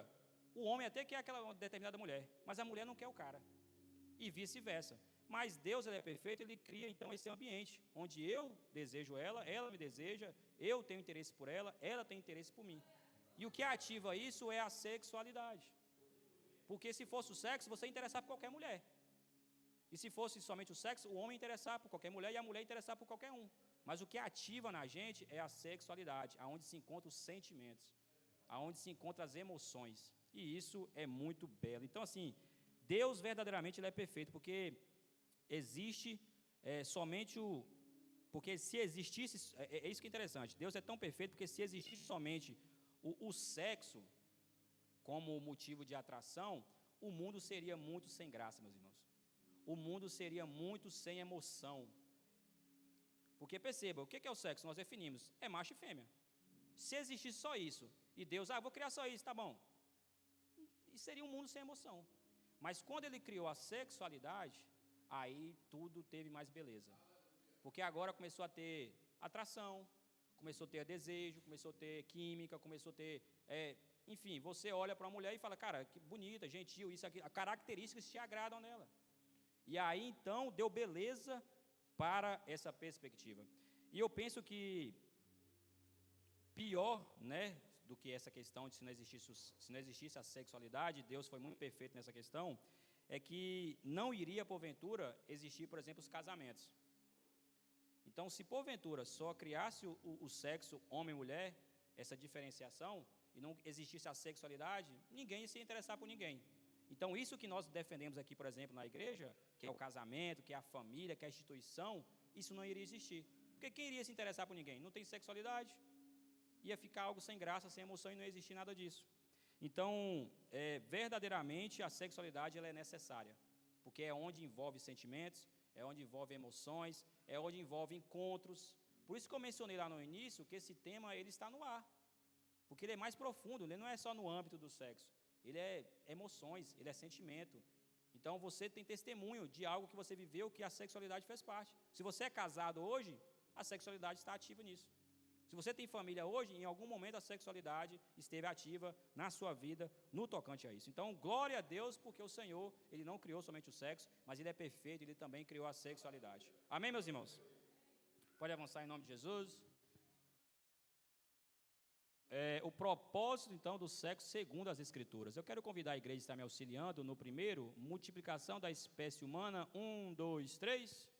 o homem até quer aquela determinada mulher, mas a mulher não quer o cara. E vice-versa. Mas Deus, ele é perfeito, ele cria então esse ambiente, onde eu desejo ela me deseja, eu tenho interesse por ela tem interesse por mim. E o que ativa isso é a sexualidade. Porque se fosse o sexo, você ia interessar por qualquer mulher. E se fosse somente o sexo, o homem ia interessar por qualquer mulher e a mulher ia interessar por qualquer um. Mas o que ativa na gente é a sexualidade, aonde se encontram os sentimentos, aonde se encontram as emoções. E isso é muito belo. Então, assim, Deus verdadeiramente ele é perfeito, porque existe somente o... Porque se existisse... É isso que é interessante. Deus é tão perfeito porque se existisse somente o sexo como motivo de atração, o mundo seria muito sem graça, meus irmãos. O mundo seria muito sem emoção. Porque perceba, o que é o sexo? Nós definimos, é macho e fêmea. Se existisse só isso, e Deus, vou criar só isso, tá bom. E seria um mundo sem emoção. Mas quando ele criou a sexualidade, aí tudo teve mais beleza. Porque agora começou a ter atração, começou a ter desejo, começou a ter química, começou a ter... enfim, você olha para uma mulher e fala, cara, que bonita, gentil, isso aqui, características te agradam nela. E aí, então, deu beleza para essa perspectiva. E eu penso que pior, né, do que essa questão de se não existisse a sexualidade, Deus foi muito perfeito nessa questão, é que não iria, porventura, existir, por exemplo, os casamentos. Então, se porventura só criasse o sexo homem e mulher, essa diferenciação, e não existisse a sexualidade, ninguém ia se interessar por ninguém. Então, isso que nós defendemos aqui, por exemplo, na igreja, que é o casamento, que é a família, que é a instituição, isso não iria existir. Porque quem iria se interessar por ninguém? Não tem sexualidade. Ia ficar algo sem graça, sem emoção e não ia existir nada disso. Então, verdadeiramente, a sexualidade ela é necessária, porque é onde envolve sentimentos, é onde envolve emoções, é onde envolve encontros. Por isso que eu mencionei lá no início que esse tema ele está no ar, porque ele é mais profundo, ele não é só no âmbito do sexo, ele é emoções, ele é sentimento. Então, você tem testemunho de algo que você viveu, que a sexualidade fez parte. Se você é casado hoje, a sexualidade está ativa nisso. Se você tem família hoje, em algum momento a sexualidade esteve ativa na sua vida, no tocante a isso. Então, glória a Deus, porque o Senhor, Ele não criou somente o sexo, mas Ele é perfeito, Ele também criou a sexualidade. Amém, meus irmãos? Pode avançar em nome de Jesus. O propósito, então, do sexo segundo as Escrituras. Eu quero convidar a igreja a estar me auxiliando no primeiro, multiplicação da espécie humana, 1, 2, 3.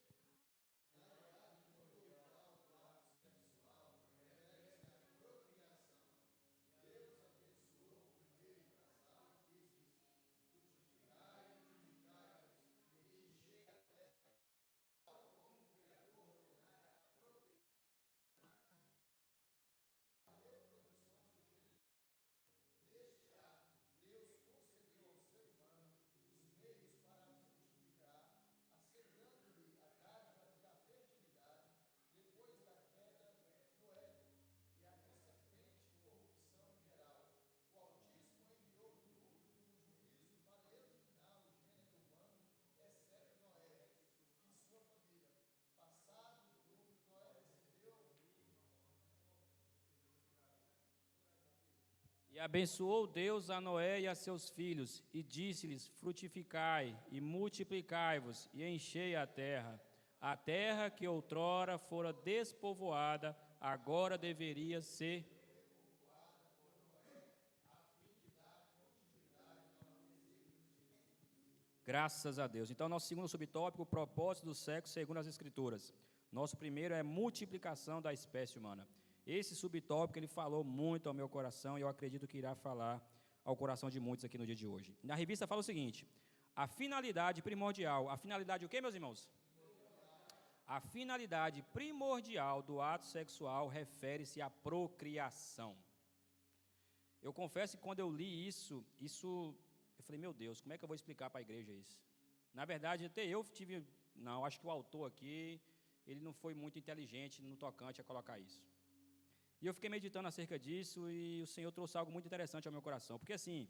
E abençoou Deus a Noé e a seus filhos, e disse-lhes, frutificai e multiplicai-vos, e enchei a terra que outrora fora despovoada, agora deveria ser... Graças a Deus. Então, nosso segundo subtópico, o propósito do sexo segundo as Escrituras. Nosso primeiro é multiplicação da espécie humana. Esse subtópico, ele falou muito ao meu coração e eu acredito que irá falar ao coração de muitos aqui no dia de hoje. Na revista fala o seguinte, a finalidade primordial, a finalidade o quê, meus irmãos? A finalidade primordial do ato sexual refere-se à procriação. Eu confesso que quando eu li isso, eu falei, meu Deus, como é que eu vou explicar para a igreja isso? Na verdade, até eu tive, não, acho que o autor aqui, ele não foi muito inteligente no tocante a colocar isso. E eu fiquei meditando acerca disso e o Senhor trouxe algo muito interessante ao meu coração. Porque assim,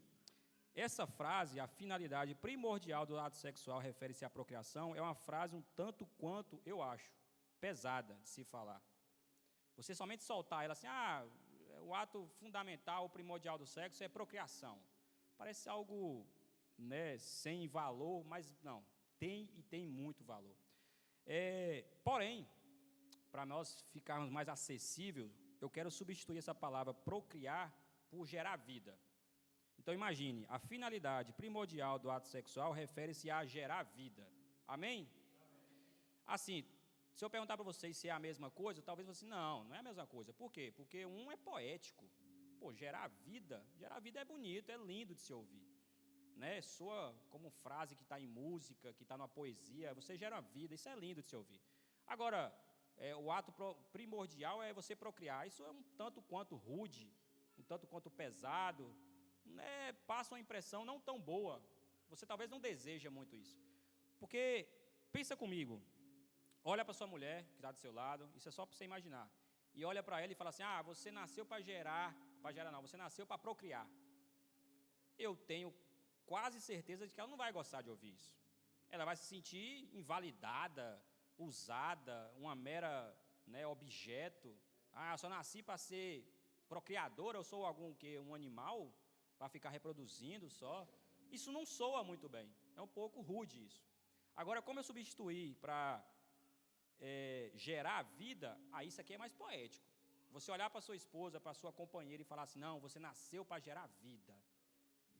essa frase, a finalidade primordial do ato sexual refere-se à procriação, é uma frase um tanto quanto, eu acho, pesada de se falar. Você somente soltar ela assim, o ato fundamental, primordial do sexo é procriação. Parece algo, né, sem valor, mas não, tem muito valor. Porém, para nós ficarmos mais acessíveis, eu quero substituir essa palavra procriar por gerar vida. Então imagine, a finalidade primordial do ato sexual refere-se a gerar vida. Amém? Assim, se eu perguntar para vocês se é a mesma coisa, talvez você não é a mesma coisa. Por quê? Porque um é poético. Gerar vida é bonito, é lindo de se ouvir. Né? Soa como frase que está em música, que está numa poesia, você gera vida, isso é lindo de se ouvir. Agora, o ato primordial é você procriar, isso é um tanto quanto rude, um tanto quanto pesado, né? Passa uma impressão não tão boa, você talvez não deseja muito isso. Porque, pensa comigo, olha para sua mulher que está do seu lado, isso é só para você imaginar, e olha para ela e fala assim, você nasceu para gerar não, você nasceu para procriar. Eu tenho quase certeza de que ela não vai gostar de ouvir isso. Ela vai se sentir invalidada, usada, uma mera, né, objeto. Eu só nasci para ser procriador, eu sou um animal, para ficar reproduzindo só. Isso não soa muito bem, é um pouco rude isso. Agora, como eu substituir para gerar vida, aí isso aqui é mais poético. Você olhar para sua esposa, para sua companheira e falar assim, não, você nasceu para gerar vida.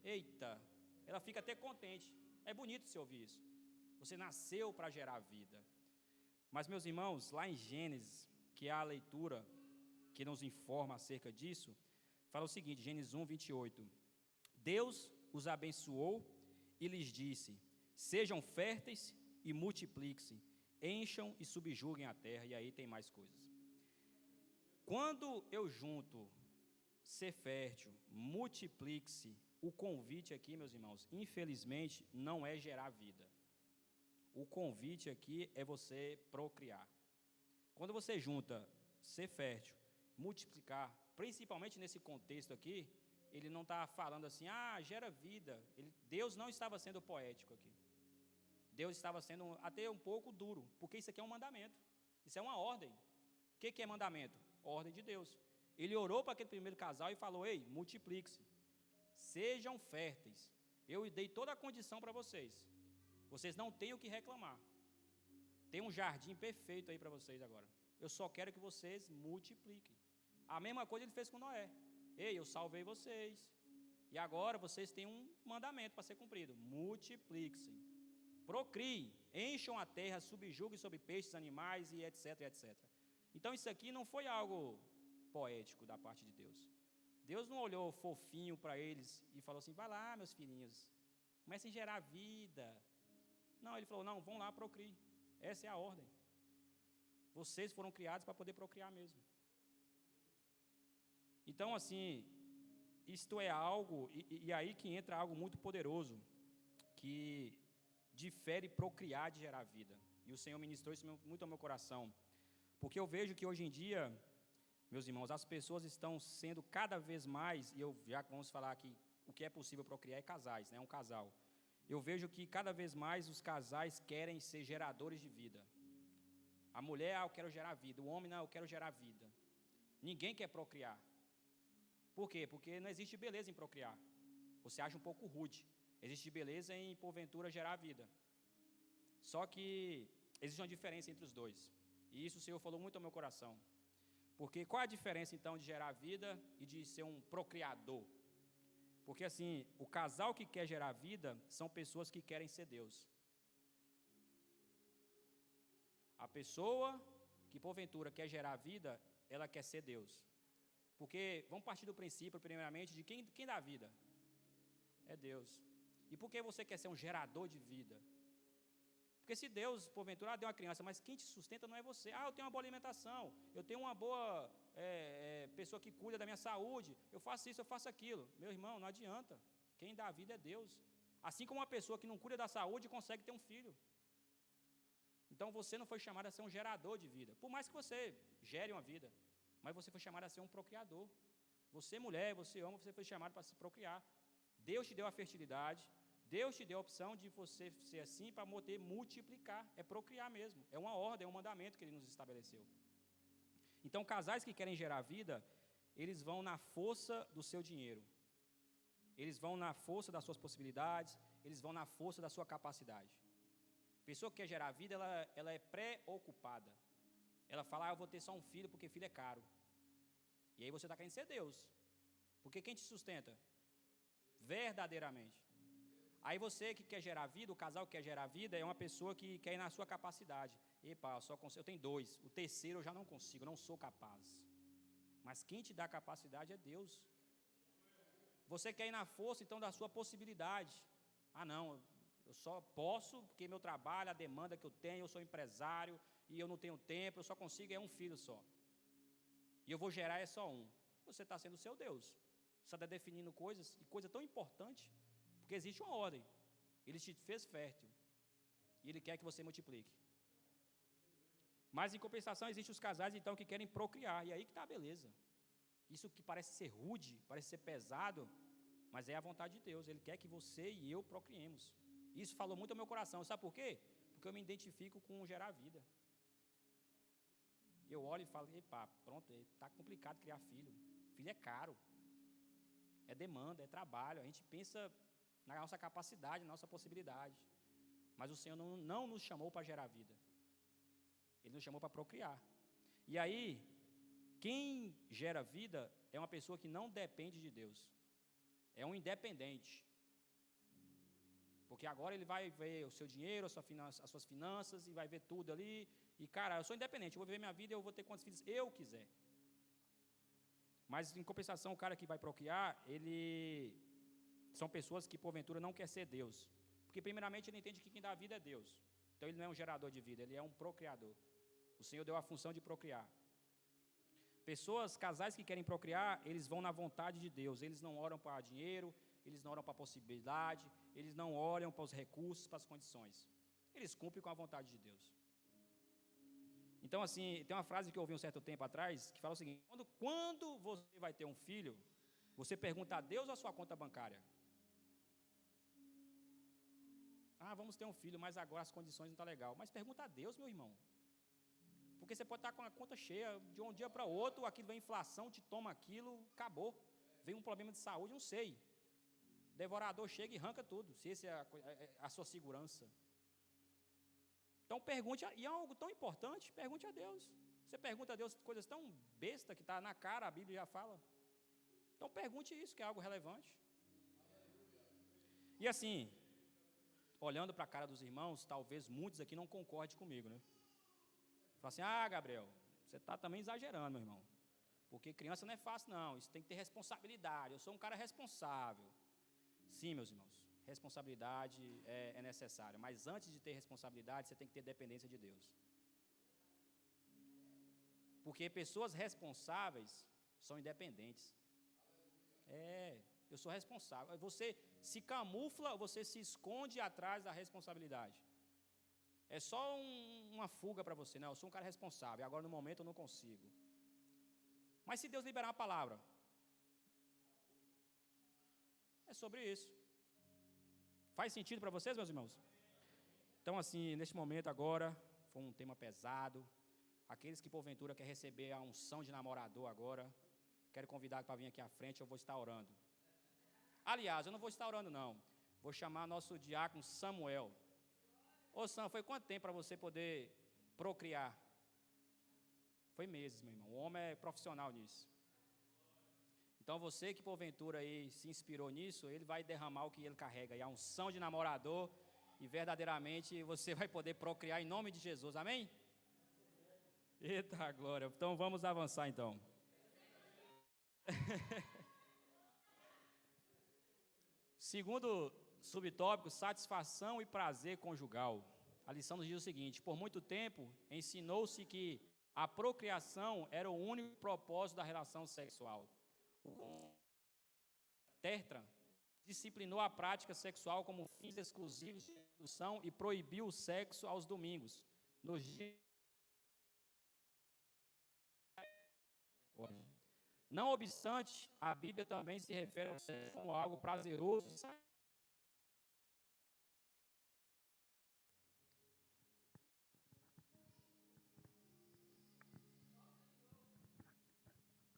Eita, ela fica até contente. É bonito você ouvir isso. Você nasceu para gerar vida. Mas, meus irmãos, lá em Gênesis, que é a leitura que nos informa acerca disso, fala o seguinte, Gênesis 1, 28. Deus os abençoou e lhes disse, sejam férteis e multipliquem-se, encham e subjuguem a terra. E aí tem mais coisas. Quando eu junto ser fértil, multiplique-se, o convite aqui, meus irmãos, infelizmente, não é gerar vida. O convite aqui é você procriar. Quando você junta ser fértil, multiplicar, principalmente nesse contexto aqui, ele não está falando assim, gera vida. Deus não estava sendo poético aqui. Deus estava sendo até um pouco duro, porque isso aqui é um mandamento. Isso é uma ordem. O que é mandamento? Ordem de Deus. Ele orou para aquele primeiro casal e falou, ei, multiplique-se, sejam férteis. Eu dei toda a condição para vocês. Vocês não têm o que reclamar. Tem um jardim perfeito aí para vocês agora. Eu só quero que vocês multipliquem. A mesma coisa ele fez com Noé. Ei, eu salvei vocês. E agora vocês têm um mandamento para ser cumprido. Multipliquem. Procriem, encham a terra, subjuguem sobre peixes, animais e etc, etc. Então isso aqui não foi algo poético da parte de Deus. Deus não olhou fofinho para eles e falou assim, vai lá, meus filhinhos, comecem a gerar vida. Não, ele falou, não, vão lá, procriem. Essa é a ordem. Vocês foram criados para poder procriar mesmo. Então, assim, isto é algo, e aí que entra algo muito poderoso, que difere procriar de gerar vida. E o Senhor ministrou isso muito ao meu coração. Porque eu vejo que hoje em dia, meus irmãos, as pessoas estão sendo cada vez mais, e já que vamos falar aqui, o que é possível procriar é casais, né, um casal. Eu vejo que cada vez mais os casais querem ser geradores de vida. A mulher, eu quero gerar vida. O homem, não, eu quero gerar vida. Ninguém quer procriar. Por quê? Porque não existe beleza em procriar. Você acha um pouco rude. Existe beleza em, porventura, gerar vida. Só que existe uma diferença entre os dois. E isso o Senhor falou muito ao meu coração. Porque qual é a diferença, então, de gerar vida e de ser um procriador? Porque, assim, o casal que quer gerar vida são pessoas que querem ser Deus. A pessoa que, porventura, quer gerar vida, ela quer ser Deus. Porque, vamos partir do princípio, primeiramente, de quem dá vida? É Deus. E por que você quer ser um gerador de vida? Porque se Deus, porventura, deu uma criança, mas quem te sustenta não é você. Eu tenho uma boa alimentação, eu tenho uma boa pessoa que cuida da minha saúde, eu faço isso, eu faço aquilo. Meu irmão, não adianta. Quem dá a vida é Deus. Assim como uma pessoa que não cuida da saúde consegue ter um filho. Então você não foi chamado a ser um gerador de vida. Por mais que você gere uma vida, mas você foi chamado a ser um procriador. Você, mulher, você homem, você foi chamado para se procriar. Deus te deu a fertilidade, Deus te deu a opção de você ser assim para poder multiplicar, é procriar mesmo. É uma ordem, é um mandamento que Ele nos estabeleceu. Então, casais que querem gerar vida, eles vão na força do seu dinheiro. Eles vão na força das suas possibilidades, eles vão na força da sua capacidade. A pessoa que quer gerar vida, ela é preocupada. Ela fala, eu vou ter só um filho porque filho é caro. E aí você está querendo ser Deus. Porque quem te sustenta? Verdadeiramente. Aí você que quer gerar vida, o casal que quer gerar vida, é uma pessoa que quer ir na sua capacidade. Epa, eu tenho 2, o terceiro eu já não consigo, não sou capaz. Mas quem te dá capacidade é Deus. Você quer ir na força, então, da sua possibilidade. Não, eu só posso porque meu trabalho, a demanda que eu tenho, eu sou empresário e eu não tenho tempo, eu só consigo um filho só. E eu vou gerar é só um. Você está sendo o seu Deus. Você está definindo coisas, e coisa tão importante, porque existe uma ordem. Ele te fez fértil. E Ele quer que você multiplique. Mas, em compensação, existem os casais, então, que querem procriar. E aí que está a beleza. Isso que parece ser rude, parece ser pesado, mas é a vontade de Deus. Ele quer que você e eu procriemos. Isso falou muito ao meu coração. Sabe por quê? Porque eu me identifico com gerar vida. Eu olho e falo, epa, pronto, está complicado criar filho. Filho é caro. É demanda, é trabalho. A gente pensa na nossa capacidade, na nossa possibilidade. Mas o Senhor não nos chamou para gerar vida. Ele nos chamou para procriar. E aí, quem gera vida é uma pessoa que não depende de Deus. É um independente. Porque agora ele vai ver o seu dinheiro, as suas finanças, e vai ver tudo ali. E, cara, eu sou independente, eu vou viver minha vida, eu vou ter quantos filhos eu quiser. Mas, em compensação, o cara que vai procriar, ele... São pessoas que, porventura, não quer ser Deus. Porque, primeiramente, ele entende que quem dá a vida é Deus. Então, ele não é um gerador de vida, ele é um procriador. O Senhor deu a função de procriar. Pessoas, casais que querem procriar, eles vão na vontade de Deus. Eles não oram para dinheiro, eles não oram para a possibilidade, eles não olham para os recursos, para as condições. Eles cumprem com a vontade de Deus. Então, assim, tem uma frase que eu ouvi um certo tempo atrás, que fala o seguinte: quando você vai ter um filho, você pergunta a Deus ou a sua conta bancária? Ah, vamos ter um filho, mas agora as condições não estão legais. Mas pergunta a Deus, meu irmão. Porque você pode estar com a conta cheia, de um dia para o outro, aquilo vem inflação, te toma aquilo, acabou. Vem um problema de saúde, não sei. Devorador chega e arranca tudo, se essa é a sua segurança. Então pergunte, e é algo tão importante, pergunte a Deus. Você pergunta a Deus coisas tão besta que está na cara, a Bíblia já fala. Então pergunte isso, que é algo relevante. E assim, olhando para a cara dos irmãos, talvez muitos aqui não concordem comigo, né? Fala assim, Gabriel, você está também exagerando, meu irmão. Porque criança não é fácil, não. Isso tem que ter responsabilidade. Eu sou um cara responsável. Sim, meus irmãos, responsabilidade é necessária. Mas antes de ter responsabilidade, você tem que ter dependência de Deus. Porque pessoas responsáveis são independentes. Eu sou responsável. Você se camufla, você se esconde atrás da responsabilidade. É só uma fuga para você. Não, eu sou um cara responsável. Agora, no momento, eu não consigo. Mas se Deus liberar uma palavra, é sobre isso. Faz sentido para vocês, meus irmãos? Então, assim, neste momento agora, foi um tema pesado. Aqueles que, porventura, querem receber a unção de namorador agora, quero convidar para vir aqui à frente, eu vou estar orando. Aliás, eu não vou estar orando, não. Vou chamar nosso diácono Samuel. Ô, Sam, foi quanto tempo para você poder procriar? Foi meses, meu irmão. O homem é profissional nisso. Então, você que porventura aí se inspirou nisso, ele vai derramar o que ele carrega, e a unção de namorador, e verdadeiramente você vai poder procriar em nome de Jesus, amém? Eita glória, então vamos avançar então. Segundo subtópico, satisfação e prazer conjugal. A lição nos diz o seguinte: por muito tempo ensinou-se que a procriação era o único propósito da relação sexual. Tertra disciplinou a prática sexual como fins exclusivos de reprodução e proibiu o sexo aos domingos. Nos dias... Não obstante, a Bíblia também se refere ao sexo como algo prazeroso.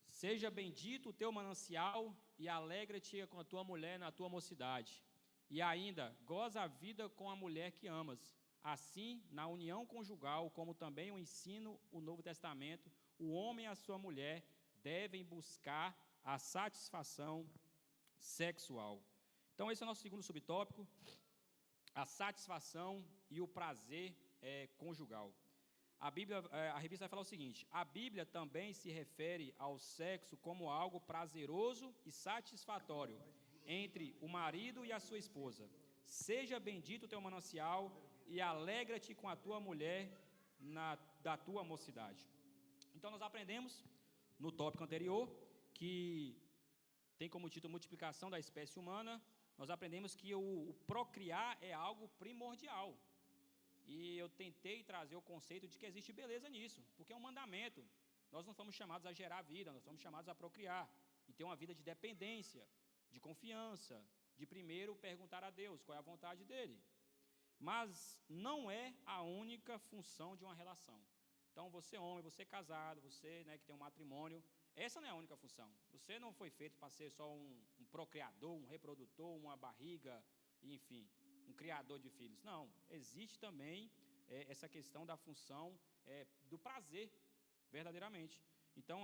Seja bendito o teu manancial e alegra-te com a tua mulher na tua mocidade. E ainda, goza a vida com a mulher que amas. Assim, na união conjugal, como também o ensina o Novo Testamento, o homem e a sua mulher devem buscar a satisfação sexual. Então, esse é o nosso segundo subtópico, a satisfação e o prazer conjugal. A Bíblia, a revista vai falar o seguinte: a Bíblia também se refere ao sexo como algo prazeroso e satisfatório entre o marido e a sua esposa. Seja bendito o teu manancial e alegra-te com a tua mulher da tua mocidade. Então nós aprendemos no tópico anterior, que tem como título multiplicação da espécie humana, nós aprendemos que o procriar é algo primordial. E eu tentei trazer o conceito de que existe beleza nisso, porque é um mandamento. Nós não fomos chamados a gerar vida, nós somos chamados a procriar e ter uma vida de dependência. de confiança, de primeiro perguntar a Deus qual é a vontade dele. Mas não é a única função de uma relação. Então, você homem, você casado, você, né, que tem um matrimônio, essa não é a única função. Você não foi feito para ser só um procriador, um reprodutor, uma barriga, enfim, um criador de filhos. Não, existe também essa questão da função do prazer, verdadeiramente. Então,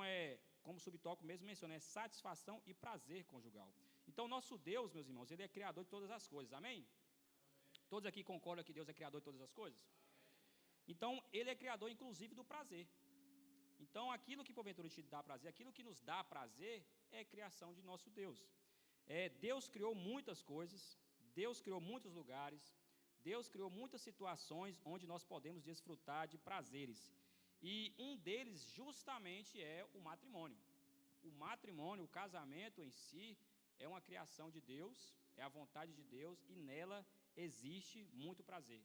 como o subtópico mesmo menciona, é satisfação e prazer conjugal. Então, nosso Deus, meus irmãos, Ele é criador de todas as coisas, amém? Todos aqui concordam que Deus é criador de todas as coisas? Então, Ele é criador, inclusive, do prazer. Então, aquilo que porventura te dá prazer, aquilo que nos dá prazer, é criação de nosso Deus. Deus criou muitas coisas, Deus criou muitos lugares, Deus criou muitas situações onde nós podemos desfrutar de prazeres. E um deles justamente é o matrimônio. O matrimônio, o casamento em si, é uma criação de Deus, é a vontade de Deus e nela existe muito prazer.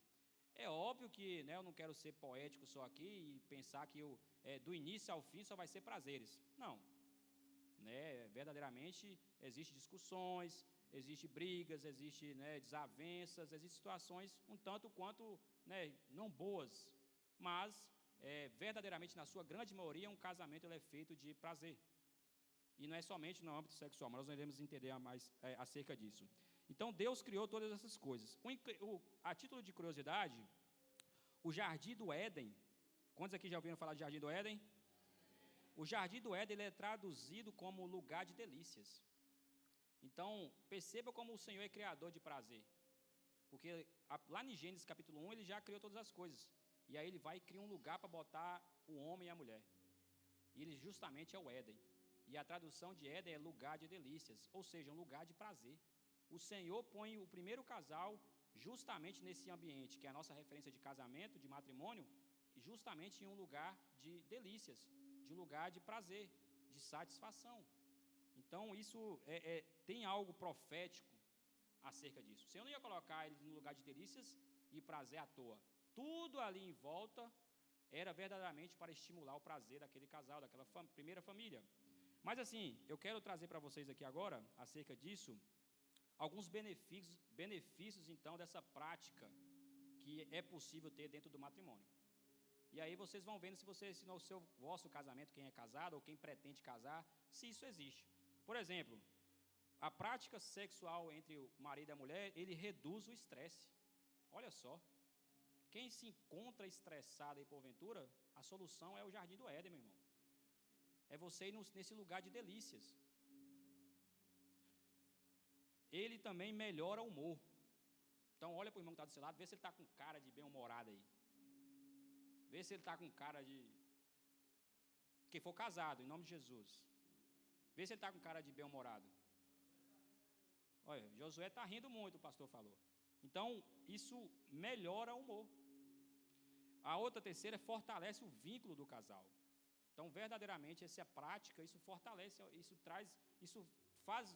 É óbvio que, né, eu não quero ser poético só aqui e pensar que do início ao fim só vai ser prazeres. Não. Né, verdadeiramente existem discussões, existem brigas, existem, né, desavenças, existem situações um tanto quanto, né, não boas, mas verdadeiramente na sua grande maioria um casamento ele é feito de prazer. E não é somente no âmbito sexual, mas nós iremos entender mais acerca disso. Então Deus criou todas essas coisas. A título de curiosidade, o Jardim do Éden, quantos aqui já ouviram falar de Jardim do Éden? O Jardim do Éden ele é traduzido como lugar de delícias. Então, perceba como o Senhor é criador de prazer. Porque lá em Gênesis capítulo 1, ele já criou todas as coisas. E aí ele vai e cria um lugar para botar o homem e a mulher. E ele justamente é o Éden. E a tradução de Éden é lugar de delícias, ou seja, um lugar de prazer. O Senhor põe o primeiro casal justamente nesse ambiente, que é a nossa referência de casamento, de matrimônio, justamente em um lugar de delícias, de um lugar de prazer, de satisfação. Então, isso tem algo profético acerca disso. O Senhor não ia colocar eles no lugar de delícias e prazer à toa. Tudo ali em volta era verdadeiramente para estimular o prazer daquele casal, daquela primeira família. Mas assim, eu quero trazer para vocês aqui agora, acerca disso, alguns benefícios então dessa prática que é possível ter dentro do matrimônio. E aí vocês vão vendo se no seu vosso casamento, quem é casado ou quem pretende casar, se isso existe. Por exemplo, a prática sexual entre o marido e a mulher, ele reduz o estresse. Olha só, quem se encontra estressado aí porventura, a solução é o Jardim do Éden, meu irmão. É você ir nesse lugar de delícias. Ele também melhora o humor. Então olha para o irmão que está do seu lado, vê se ele está com cara de bem-humorado aí. Vê se ele está com cara de... Quem for casado, em nome de Jesus. Vê se ele está com cara de bem-humorado. Olha, Josué está rindo muito, o pastor falou. Então, isso melhora o humor. A outra terceira fortalece o vínculo do casal. Então, verdadeiramente, essa prática, isso fortalece, isso faz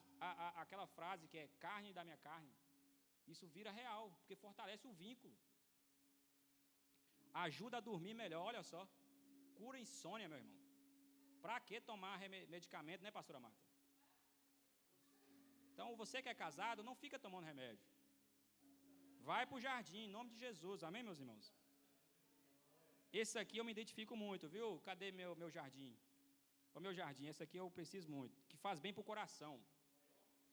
aquela frase que é carne da minha carne. Isso vira real, porque fortalece o vínculo. Ajuda a dormir melhor, olha só. Cura insônia, meu irmão. Para que tomar medicamento, né, pastora Marta? Então, você que é casado, não fica tomando remédio. Vai para o jardim, em nome de Jesus. Amém, meus irmãos? Esse aqui eu me identifico muito, viu? Cadê meu jardim? O meu jardim, esse aqui eu preciso muito. Que faz bem para o coração.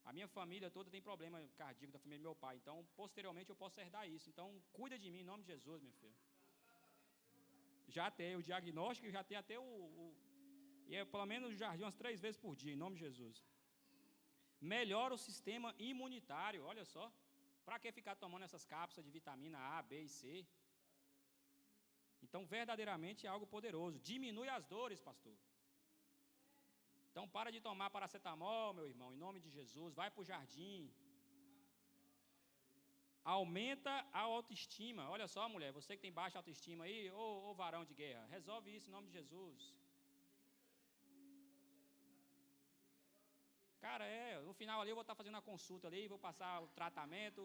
A minha família toda tem problema cardíaco, da família do meu pai. Então, posteriormente, eu posso herdar isso. Então, cuida de mim, em nome de Jesus, meu filho. Já tem o diagnóstico, já tem até e é pelo menos o jardim umas 3 vezes por dia, em nome de Jesus. Melhora o sistema imunitário, olha só. Para que ficar tomando essas cápsulas de vitamina A, B e C? Então, verdadeiramente é algo poderoso. Diminui as dores, pastor. Então, para de tomar paracetamol, meu irmão, em nome de Jesus. Vai para o jardim. Aumenta a autoestima. Olha só, mulher, você que tem baixa autoestima aí, ô varão de guerra, resolve isso em nome de Jesus. Cara, no final ali eu vou estar fazendo a consulta ali, vou passar o tratamento,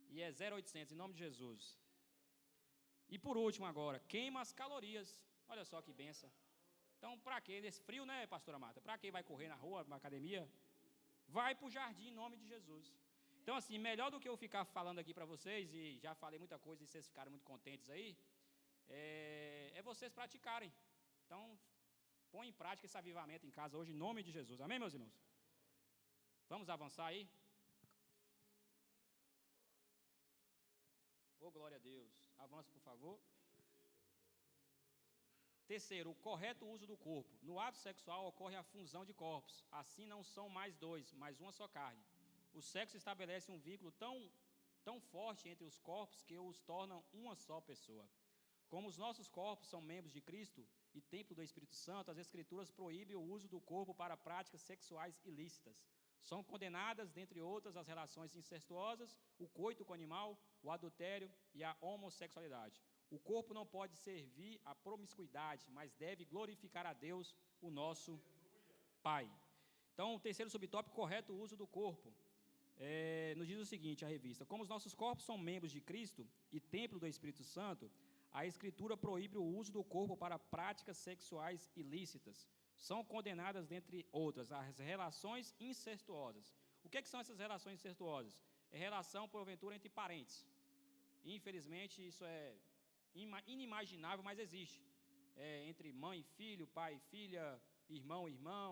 e é 0,800, em nome de Jesus. E por último agora, queima as calorias. Olha só que benção. Então, para que nesse frio, né, pastora Marta? Para que vai correr na rua, na academia? vai para o jardim em nome de Jesus. Então, assim, melhor do que eu ficar falando aqui para vocês, e já falei muita coisa e vocês ficaram muito contentes aí, é vocês praticarem. Então, põe em prática esse avivamento em casa hoje, em nome de Jesus. Amém, meus irmãos? Vamos avançar aí? Oh, glória a Deus. Avança, por favor. Terceiro, o correto uso do corpo. No ato sexual ocorre a fusão de corpos. Assim não são mais dois, mas uma só carne. O sexo estabelece um vínculo tão forte entre os corpos que os tornam uma só pessoa. Como os nossos corpos são membros de Cristo e templo do Espírito Santo, as Escrituras proíbem o uso do corpo para práticas sexuais ilícitas. São condenadas, dentre outras, as relações incestuosas, o coito com o animal, o adultério e a homossexualidade. O corpo não pode servir à promiscuidade, mas deve glorificar a Deus, o nosso Pai. Então, o terceiro subtópico, correto uso do corpo. Nos diz o seguinte, a revista: como os nossos corpos são membros de Cristo e templo do Espírito Santo, a Escritura proíbe o uso do corpo para práticas sexuais ilícitas. São condenadas, dentre outras, as relações incestuosas. O que são essas relações incestuosas? É relação, porventura, entre parentes. Infelizmente, isso é inimaginável, mas existe. Entre mãe e filho, pai e filha, irmão e irmão,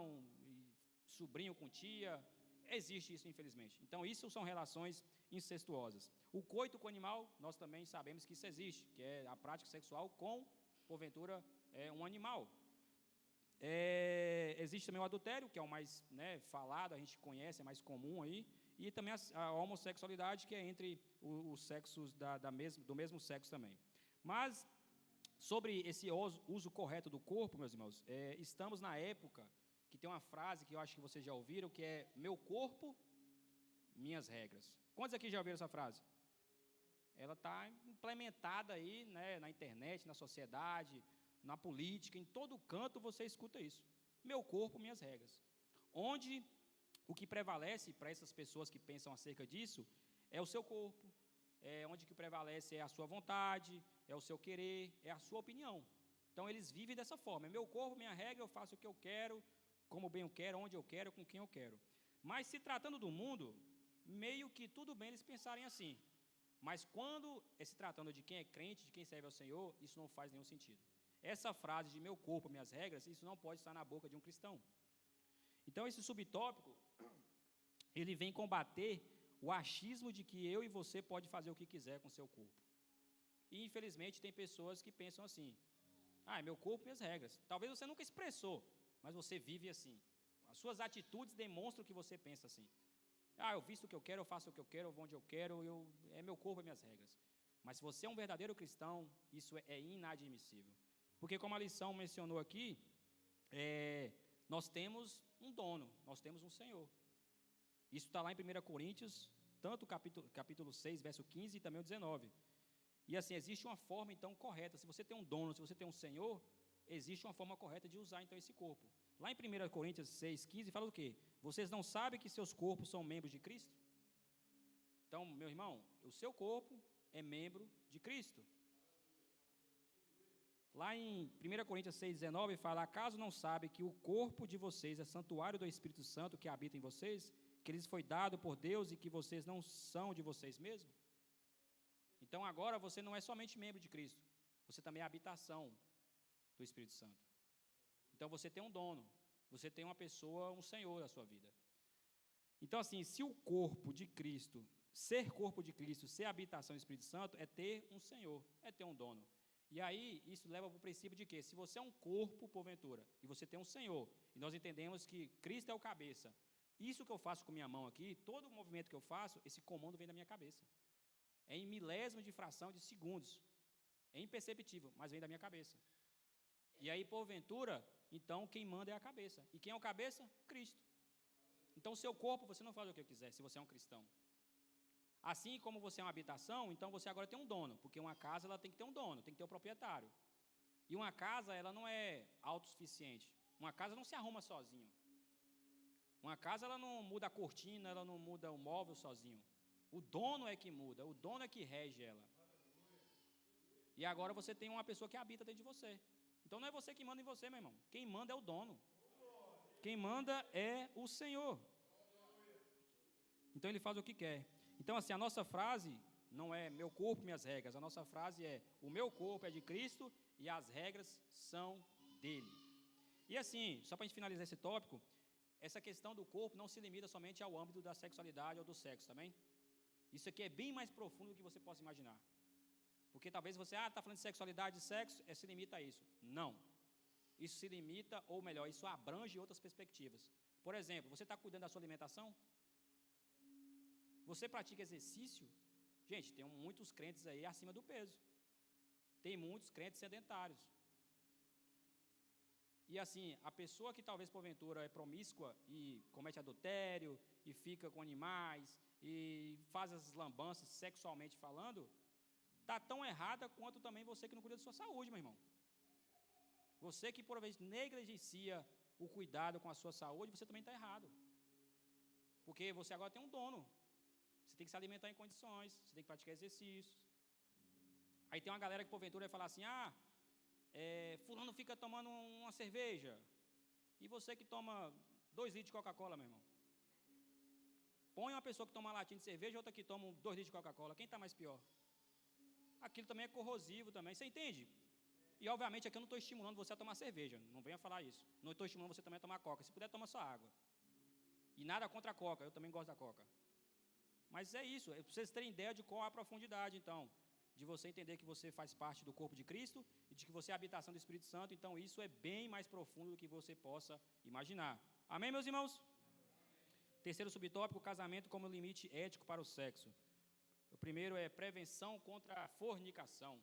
sobrinho com tia. Existe isso, infelizmente. Então, isso são relações incestuosas. O coito com o animal, nós também sabemos que isso existe, que é a prática sexual com, porventura, um animal. Existe também o adultério, que é o mais falado, a gente conhece, é mais comum aí, e também a homossexualidade, que é entre os sexos do mesmo sexo também. Mas, sobre esse uso correto do corpo, meus irmãos, estamos na época que tem uma frase que eu acho que vocês já ouviram, que é: meu corpo, minhas regras. Quantos aqui já ouviram essa frase? Ela está implementada aí, na internet, na sociedade, na política, em todo canto você escuta isso. Meu corpo, minhas regras. Onde o que prevalece para essas pessoas que pensam acerca disso é o seu corpo, onde o que prevalece é a sua vontade, é o seu querer, é a sua opinião. Então eles vivem dessa forma: é meu corpo, minha regra, eu faço o que eu quero, como bem eu quero, onde eu quero, com quem eu quero. Mas se tratando do mundo, meio que tudo bem eles pensarem assim. Mas quando se tratando de quem é crente, de quem serve ao Senhor, isso não faz nenhum sentido. Essa frase de meu corpo, minhas regras, isso não pode estar na boca de um cristão. Então esse subtópico, ele vem combater o achismo de que eu e você pode fazer o que quiser com o seu corpo. E infelizmente tem pessoas que pensam assim: é meu corpo, minhas regras. Talvez você nunca expressou, mas você vive assim. As suas atitudes demonstram que você pensa assim. Eu visto o que eu quero, eu faço o que eu quero, eu vou onde eu quero, é meu corpo e minhas regras. Mas se você é um verdadeiro cristão, isso é inadmissível. Porque, como a lição mencionou aqui, nós temos um dono, nós temos um Senhor. Isso está lá em 1 Coríntios, tanto capítulo 6, verso 15 e também o 19. E assim, existe uma forma, então, correta. Se você tem um dono, se você tem um Senhor, existe uma forma correta de usar, então, esse corpo. Lá em 1 Coríntios 6, 15, fala o quê? Vocês não sabem que seus corpos são membros de Cristo? Então, meu irmão, o seu corpo é membro de Cristo. Lá em 1 Coríntios 6, 19, fala: acaso não sabe que o corpo de vocês é santuário do Espírito Santo que habita em vocês, que lhes foi dado por Deus e que vocês não são de vocês mesmos? Então, agora você não é somente membro de Cristo, você também é a habitação do Espírito Santo. Então, você tem um dono, você tem uma pessoa, um Senhor da sua vida. Então, assim, se o corpo de Cristo, ser corpo de Cristo, ser habitação do Espírito Santo, é ter um Senhor, é ter um dono. E aí, isso leva para o princípio de que, se você é um corpo, porventura, e você tem um Senhor, e nós entendemos que Cristo é o cabeça, isso que eu faço com minha mão aqui, todo o movimento que eu faço, esse comando vem da minha cabeça. É em milésimo de fração de segundos. É imperceptível, mas vem da minha cabeça. E aí, porventura, então, quem manda é a cabeça. E quem é o cabeça? Cristo. Então, o seu corpo, você não faz o que quiser, se você é um cristão. Assim como você é uma habitação, então você agora tem um dono. Porque uma casa, ela tem que ter um dono, tem que ter um proprietário. E uma casa, ela não é autossuficiente. Uma casa não se arruma sozinho. Uma casa, ela não muda a cortina, ela não muda o móvel sozinho. O dono é que muda, o dono é que rege ela. E agora você tem uma pessoa que habita dentro de você. Então não é você que manda em você, meu irmão. Quem manda é o dono. Quem manda é o Senhor. Então ele faz o que quer. Então assim, a nossa frase não é meu corpo, minhas regras. A nossa frase é o meu corpo é de Cristo e as regras são dele. E assim, só para a gente finalizar esse tópico, essa questão do corpo não se limita somente ao âmbito da sexualidade ou do sexo, também. Isso aqui é bem mais profundo do que você possa imaginar. Porque talvez você, está falando de sexualidade e sexo, se limita a isso. Não. Isso se limita, ou melhor, isso abrange outras perspectivas. Por exemplo, você está cuidando da sua alimentação? Você pratica exercício? Gente, tem muitos crentes aí acima do peso. Tem muitos crentes sedentários. E assim, a pessoa que talvez porventura é promíscua e comete adultério, e fica com animais, e faz as lambanças sexualmente falando, está tão errada quanto também você que não cuida da sua saúde, meu irmão. Você que por vez negligencia o cuidado com a sua saúde, você também está errado. Porque você agora tem um dono. Você tem que se alimentar em condições, você tem que praticar exercícios. Aí tem uma galera que porventura vai falar assim, fulano fica tomando uma cerveja, e você que toma 2 litros de Coca-Cola, meu irmão. Põe uma pessoa que toma uma latinha de cerveja e outra que toma 2 litros de Coca-Cola, quem está mais pior? Aquilo também é corrosivo também, você entende? E obviamente aqui eu não estou estimulando você a tomar cerveja, não venha falar isso. Não estou estimulando você também a tomar coca, se puder toma só água. E nada contra a coca, eu também gosto da coca. Mas é isso, para vocês terem ideia de qual a profundidade, então, de você entender que você faz parte do corpo de Cristo e de que você é a habitação do Espírito Santo, então isso é bem mais profundo do que você possa imaginar. Amém, meus irmãos? Terceiro subtópico, casamento como limite ético para o sexo. O primeiro é prevenção contra a fornicação.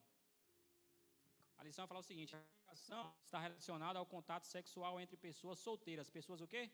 A lição vai falar o seguinte, a fornicação está relacionada ao contato sexual entre pessoas solteiras. Pessoas o quê?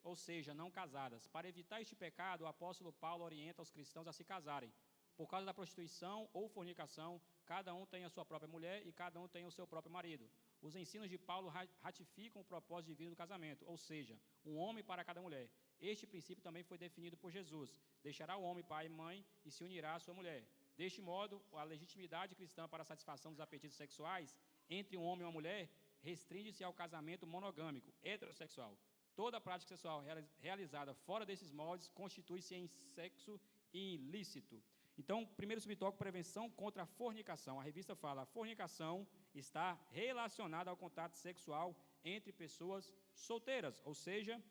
Ou seja, não casadas. Para evitar este pecado, o apóstolo Paulo orienta os cristãos a se casarem. Por causa da prostituição ou fornicação, cada um tem a sua própria mulher e cada um tem o seu próprio marido. Os ensinos de Paulo ratificam o propósito divino do casamento, ou seja, um homem para cada mulher. Este princípio também foi definido por Jesus. Deixará o homem pai e mãe e se unirá à sua mulher. Deste modo, a legitimidade cristã para a satisfação dos apetites sexuais entre um homem e uma mulher restringe-se ao casamento monogâmico, heterossexual. Toda prática sexual realizada fora desses moldes constitui-se em sexo ilícito. Então, primeiro subtópico, prevenção contra a fornicação. A revista fala, a fornicação está relacionada ao contato sexual entre pessoas solteiras, ou seja,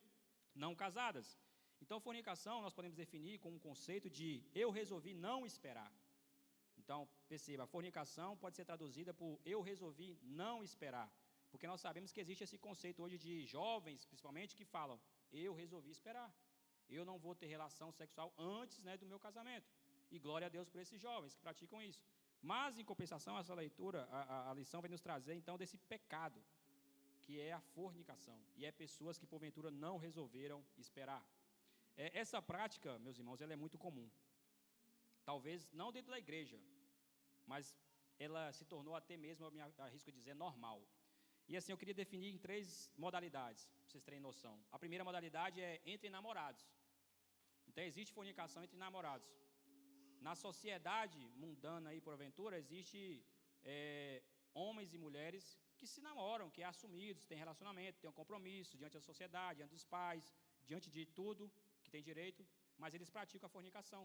não casadas. Então, fornicação nós podemos definir com um conceito de eu resolvi não esperar. Então, perceba, a fornicação pode ser traduzida por eu resolvi não esperar. Porque nós sabemos que existe esse conceito hoje de jovens, principalmente, que falam, eu resolvi esperar. Eu não vou ter relação sexual antes, do meu casamento. E glória a Deus por esses jovens que praticam isso. Mas, em compensação, essa leitura, a lição vai nos trazer, então, desse pecado, que é a fornicação. E é pessoas que, porventura, não resolveram esperar. Essa prática, meus irmãos, ela é muito comum. Talvez não dentro da igreja, mas ela se tornou até mesmo, eu me arrisco a dizer, normal. E assim, eu queria definir em 3 modalidades, para vocês terem noção. A primeira modalidade é entre namorados. Então, existe fornicação entre namorados. Na sociedade mundana aí, porventura, existe homens e mulheres que se namoram, que é assumidos, têm relacionamento, têm um compromisso diante da sociedade, diante dos pais, diante de tudo que tem direito, mas eles praticam a fornicação.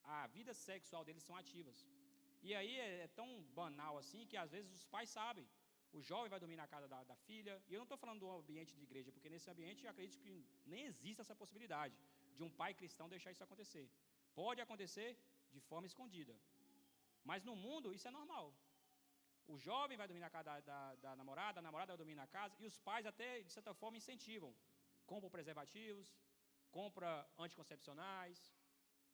A vida sexual deles são ativas. E aí é tão banal assim que às vezes os pais sabem. O jovem vai dormir na casa da filha, e eu não estou falando do ambiente de igreja, porque nesse ambiente eu acredito que nem existe essa possibilidade de um pai cristão deixar isso acontecer. Pode acontecer de forma escondida, mas no mundo isso é normal. O jovem vai dormir na casa da namorada, a namorada vai dormir na casa, e os pais até, de certa forma, incentivam. Compram preservativos, compram anticoncepcionais,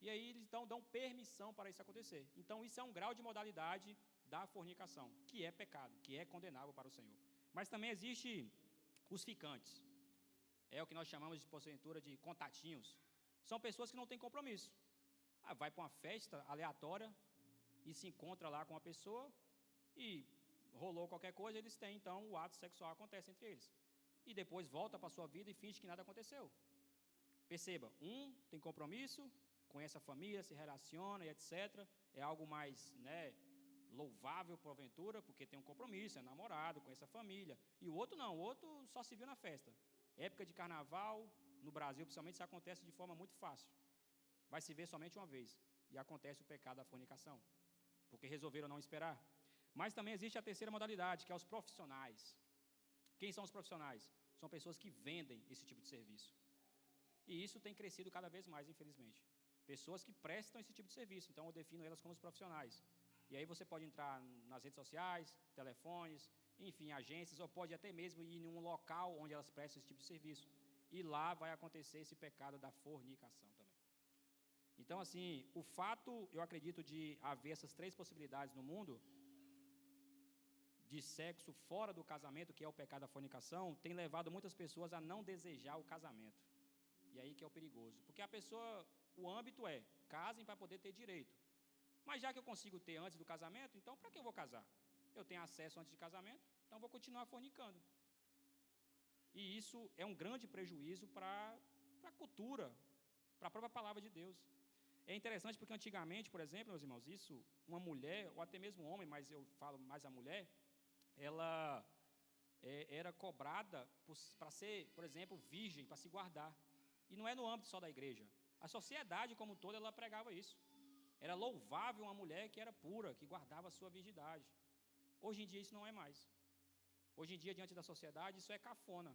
e aí eles então dão permissão para isso acontecer. Então isso é um grau de modalidade da fornicação, que é pecado, que é condenável para o Senhor. Mas também existe os ficantes. É o que nós chamamos de porventura de contatinhos. São pessoas que não têm compromisso. Vai para uma festa aleatória e se encontra lá com uma pessoa e rolou qualquer coisa, eles têm, então, o ato sexual acontece entre eles. E depois volta para a sua vida e finge que nada aconteceu. Perceba, um tem compromisso, conhece a família, se relaciona e etc. É algo mais, louvável, porventura, porque tem um compromisso, é namorado, conhece a família. E o outro não, o outro só se viu na festa. Época de carnaval, no Brasil, principalmente, isso acontece de forma muito fácil. Vai se ver somente uma vez. E acontece o pecado da fornicação, porque resolveram não esperar. Mas também existe a terceira modalidade, que é os profissionais. Quem são os profissionais? São pessoas que vendem esse tipo de serviço. E isso tem crescido cada vez mais, infelizmente. Pessoas que prestam esse tipo de serviço, então eu defino elas como os profissionais. E aí você pode entrar nas redes sociais, telefones, enfim, agências, ou pode até mesmo ir em um local onde elas prestam esse tipo de serviço. E lá vai acontecer esse pecado da fornicação também. Então, assim, o fato, eu acredito, de haver essas três possibilidades no mundo, de sexo fora do casamento, que é o pecado da fornicação, tem levado muitas pessoas a não desejar o casamento. E aí que é o perigoso. Porque a pessoa, o âmbito é, casem para poder ter direito. Mas já que eu consigo ter antes do casamento, então para que eu vou casar? Eu tenho acesso antes de casamento, então vou continuar fornicando. E isso é um grande prejuízo para a cultura, para a própria palavra de Deus. É interessante porque antigamente, por exemplo, meus irmãos, isso, uma mulher, ou até mesmo um homem, mas eu falo mais a mulher, ela era cobrada para ser, por exemplo, virgem, para se guardar. E não é no âmbito só da igreja. A sociedade como toda, ela pregava isso. Era louvável uma mulher que era pura, que guardava a sua virgindade. Hoje em dia isso não é mais. Hoje em dia, diante da sociedade, isso é cafona.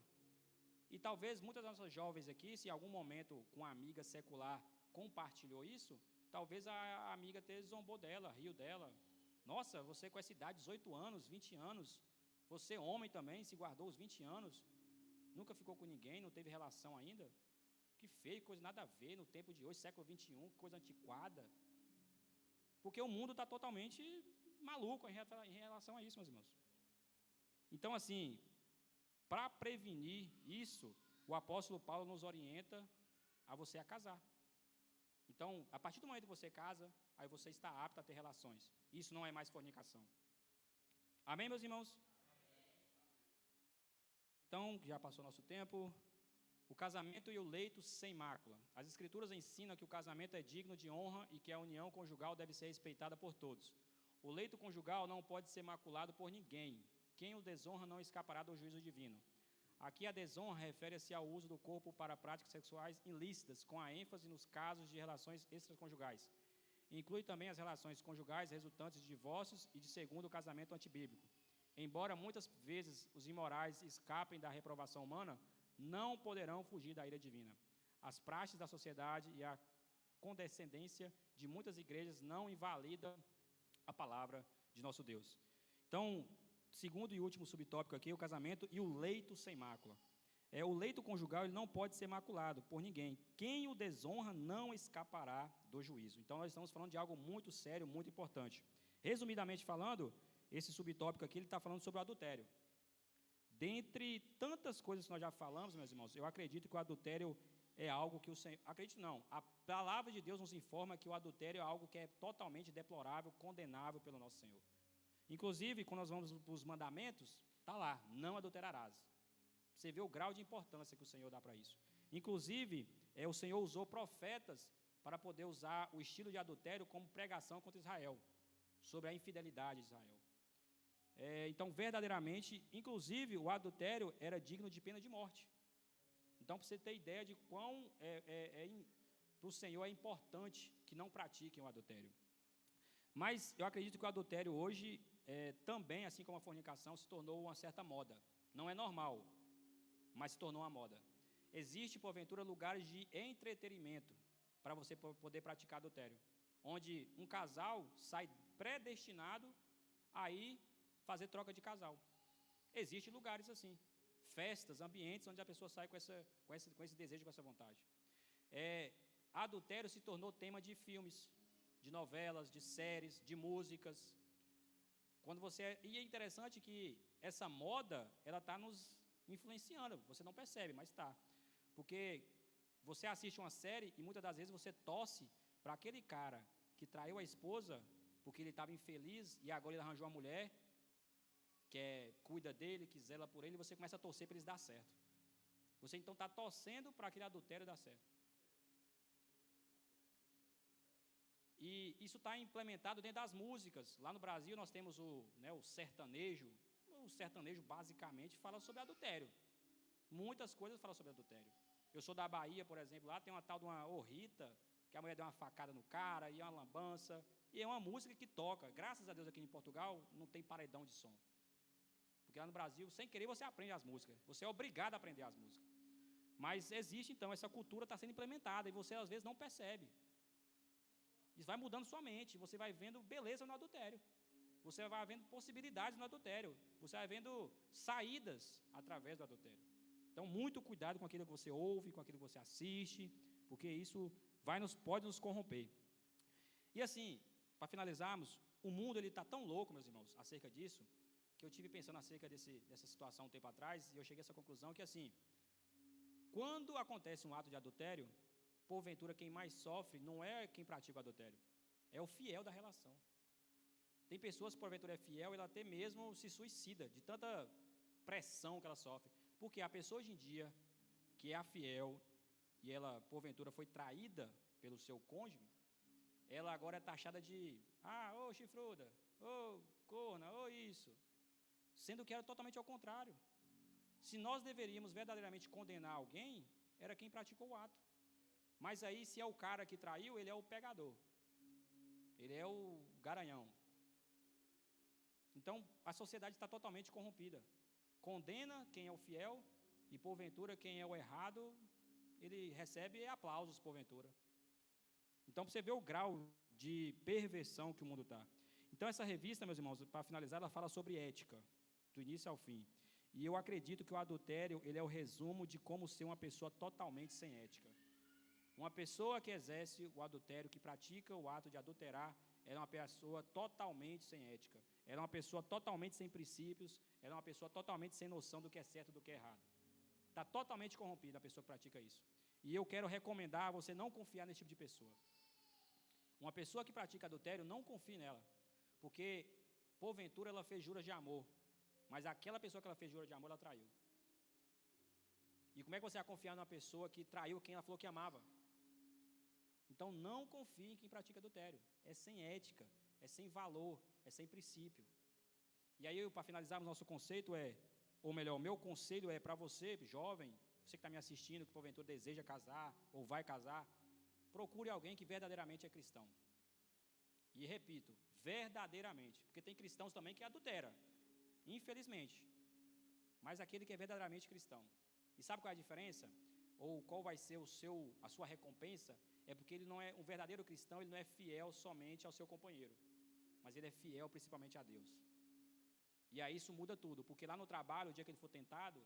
E talvez muitas das nossas jovens aqui, se em algum momento com uma amiga secular compartilhou isso, talvez a amiga até zombou dela, riu dela. Nossa, você com essa idade, 18 anos, 20 anos, você homem também, se guardou os 20 anos, nunca ficou com ninguém, não teve relação ainda? Que feio, coisa nada a ver no tempo de hoje, século 21, coisa antiquada. Porque o mundo está totalmente maluco em relação a isso, meus irmãos. Então, assim, para prevenir isso, o apóstolo Paulo nos orienta a você a casar. Então, a partir do momento que você casa, aí você está apto a ter relações. Isso não é mais fornicação. Amém, meus irmãos? Então, já passou nosso tempo. O casamento e o leito sem mácula. As Escrituras ensinam que o casamento é digno de honra e que a união conjugal deve ser respeitada por todos. O leito conjugal não pode ser maculado por ninguém. Quem o desonra não escapará do juízo divino. Aqui a desonra refere-se ao uso do corpo para práticas sexuais ilícitas, com a ênfase nos casos de relações extraconjugais. Inclui também as relações conjugais resultantes de divórcios e de segundo casamento antibíblico. Embora muitas vezes os imorais escapem da reprovação humana, não poderão fugir da ira divina. As praxes da sociedade e a condescendência de muitas igrejas não invalidam a palavra de nosso Deus. Então, segundo e último subtópico aqui, o casamento e o leito sem mácula. O leito conjugal ele não pode ser maculado por ninguém. Quem o desonra não escapará do juízo. Então, nós estamos falando de algo muito sério, muito importante. Resumidamente falando, esse subtópico aqui ele está falando sobre o adultério. Dentre tantas coisas que nós já falamos, meus irmãos, eu acredito que o adultério é algo que o Senhor... Acredito não, a palavra de Deus nos informa que o adultério é algo que é totalmente deplorável, condenável pelo nosso Senhor. Inclusive, quando nós vamos para os mandamentos, está lá, não adulterarás. Você vê o grau de importância que o Senhor dá para isso. Inclusive, o Senhor usou profetas para poder usar o estilo de adultério como pregação contra Israel, sobre a infidelidade de Israel. Então, verdadeiramente, inclusive, o adultério era digno de pena de morte. Então, para você ter ideia de quão para o Senhor é importante que não pratiquem o adultério. Mas eu acredito que o adultério hoje, também, assim como a fornicação, se tornou uma certa moda. Não é normal, mas se tornou uma moda. Existe, porventura, lugares de entretenimento para você poder praticar adultério, onde um casal sai predestinado a ir fazer troca de casal. Existem lugares assim, festas, ambientes onde a pessoa sai com esse desejo, com essa vontade. Adultério se tornou tema de filmes, de novelas, de séries, de músicas. E é interessante que essa moda, ela está nos influenciando, você não percebe, mas está. Porque você assiste uma série e muitas das vezes você torce para aquele cara que traiu a esposa porque ele estava infeliz e agora ele arranjou uma mulher que cuida dele, que zela por ele, e você começa a torcer para eles dar certo. Você então está torcendo para aquele adultério dar certo. E isso está implementado dentro das músicas. Lá no Brasil nós temos o sertanejo. O sertanejo basicamente fala sobre adultério. Muitas coisas falam sobre adultério. Eu sou da Bahia, por exemplo, lá tem uma tal de uma Rita, que a mulher deu uma facada no cara, e é uma lambança, e é uma música que toca. Graças a Deus aqui em Portugal não tem paredão de som. Porque lá no Brasil, sem querer, você aprende as músicas. Você é obrigado a aprender as músicas. Mas existe, então, essa cultura está sendo implementada, e você às vezes não percebe. Isso vai mudando sua mente, você vai vendo beleza no adultério. Você vai vendo possibilidades no adultério. Você vai vendo saídas através do adultério. Então, muito cuidado com aquilo que você ouve, com aquilo que você assiste, porque isso pode nos corromper. E assim, para finalizarmos, o mundo está tão louco, meus irmãos, acerca disso, que eu tive pensando acerca dessa situação um tempo atrás, e eu cheguei a essa conclusão que assim, quando acontece um ato de adultério, porventura quem mais sofre não é quem pratica o adultério, é o fiel da relação. Tem pessoas que porventura é fiel, ela até mesmo se suicida, de tanta pressão que ela sofre. Porque a pessoa hoje em dia, que é a fiel, e ela porventura foi traída pelo seu cônjuge, ela agora é taxada de, ô chifruda, ô corna, ô isso. Sendo que era totalmente ao contrário. Se nós deveríamos verdadeiramente condenar alguém, era quem praticou o ato. Mas aí, se é o cara que traiu, ele é o pegador. Ele é o garanhão. Então, a sociedade está totalmente corrompida. Condena quem é o fiel e, porventura, quem é o errado, ele recebe aplausos, porventura. Então, para você ver o grau de perversão que o mundo está. Então, essa revista, meus irmãos, para finalizar, ela fala sobre ética, do início ao fim. E eu acredito que o adultério, ele é o resumo de como ser uma pessoa totalmente sem ética. Uma pessoa que exerce o adultério, que pratica o ato de adulterar, ela é uma pessoa totalmente sem ética. Ela é uma pessoa totalmente sem princípios. Ela é uma pessoa totalmente sem noção do que é certo e do que é errado. Está totalmente corrompida a pessoa que pratica isso. E eu quero recomendar a você não confiar nesse tipo de pessoa. Uma pessoa que pratica adultério, não confie nela. Porque, porventura, ela fez juras de amor. Mas aquela pessoa que ela fez juras de amor, ela traiu. E como é que você vai confiar numa pessoa que traiu quem ela falou que amava? Então, não confie em quem pratica adultério. É sem ética, é sem valor, é sem princípio. E aí, para finalizarmos nosso conceito, ou melhor, o meu conselho é para você, jovem, você que está me assistindo, que porventura deseja casar ou vai casar, procure alguém que verdadeiramente é cristão. E repito, verdadeiramente, porque tem cristãos também que adulteram, infelizmente. Mas aquele que é verdadeiramente cristão. E sabe qual é a diferença? Ou qual vai ser a sua recompensa? É porque ele não é um verdadeiro cristão, ele não é fiel somente ao seu companheiro, mas ele é fiel principalmente a Deus. E aí isso muda tudo, porque lá no trabalho, o dia que ele for tentado,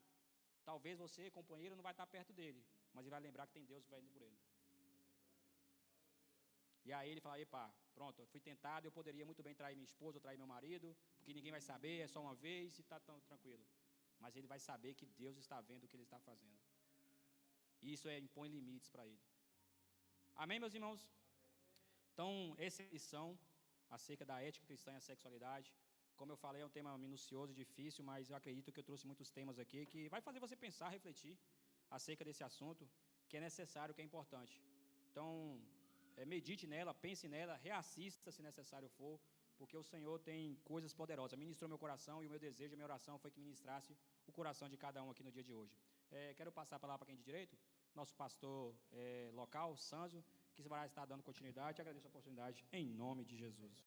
talvez você, companheiro, não vai estar perto dele, mas ele vai lembrar que tem Deus que vai indo por ele. E aí ele fala, epá, pronto, eu fui tentado, eu poderia muito bem trair minha esposa ou trair meu marido, porque ninguém vai saber, é só uma vez e está tão tranquilo. Mas ele vai saber que Deus está vendo o que ele está fazendo. E isso impõe limites para ele. Amém, meus irmãos? Então, essa é a lição acerca da ética cristã e a sexualidade. Como eu falei, é um tema minucioso, difícil, mas eu acredito que eu trouxe muitos temas aqui que vai fazer você pensar, refletir acerca desse assunto, que é necessário, que é importante. Então, medite nela, pense nela, reassista se necessário for, porque o Senhor tem coisas poderosas. Ministrou meu coração e o meu desejo, a minha oração foi que ministrasse o coração de cada um aqui no dia de hoje. Quero passar a palavra para quem de direito, nosso pastor local, Sanzo, que vai estar dando continuidade. Agradeço a oportunidade em nome de Jesus.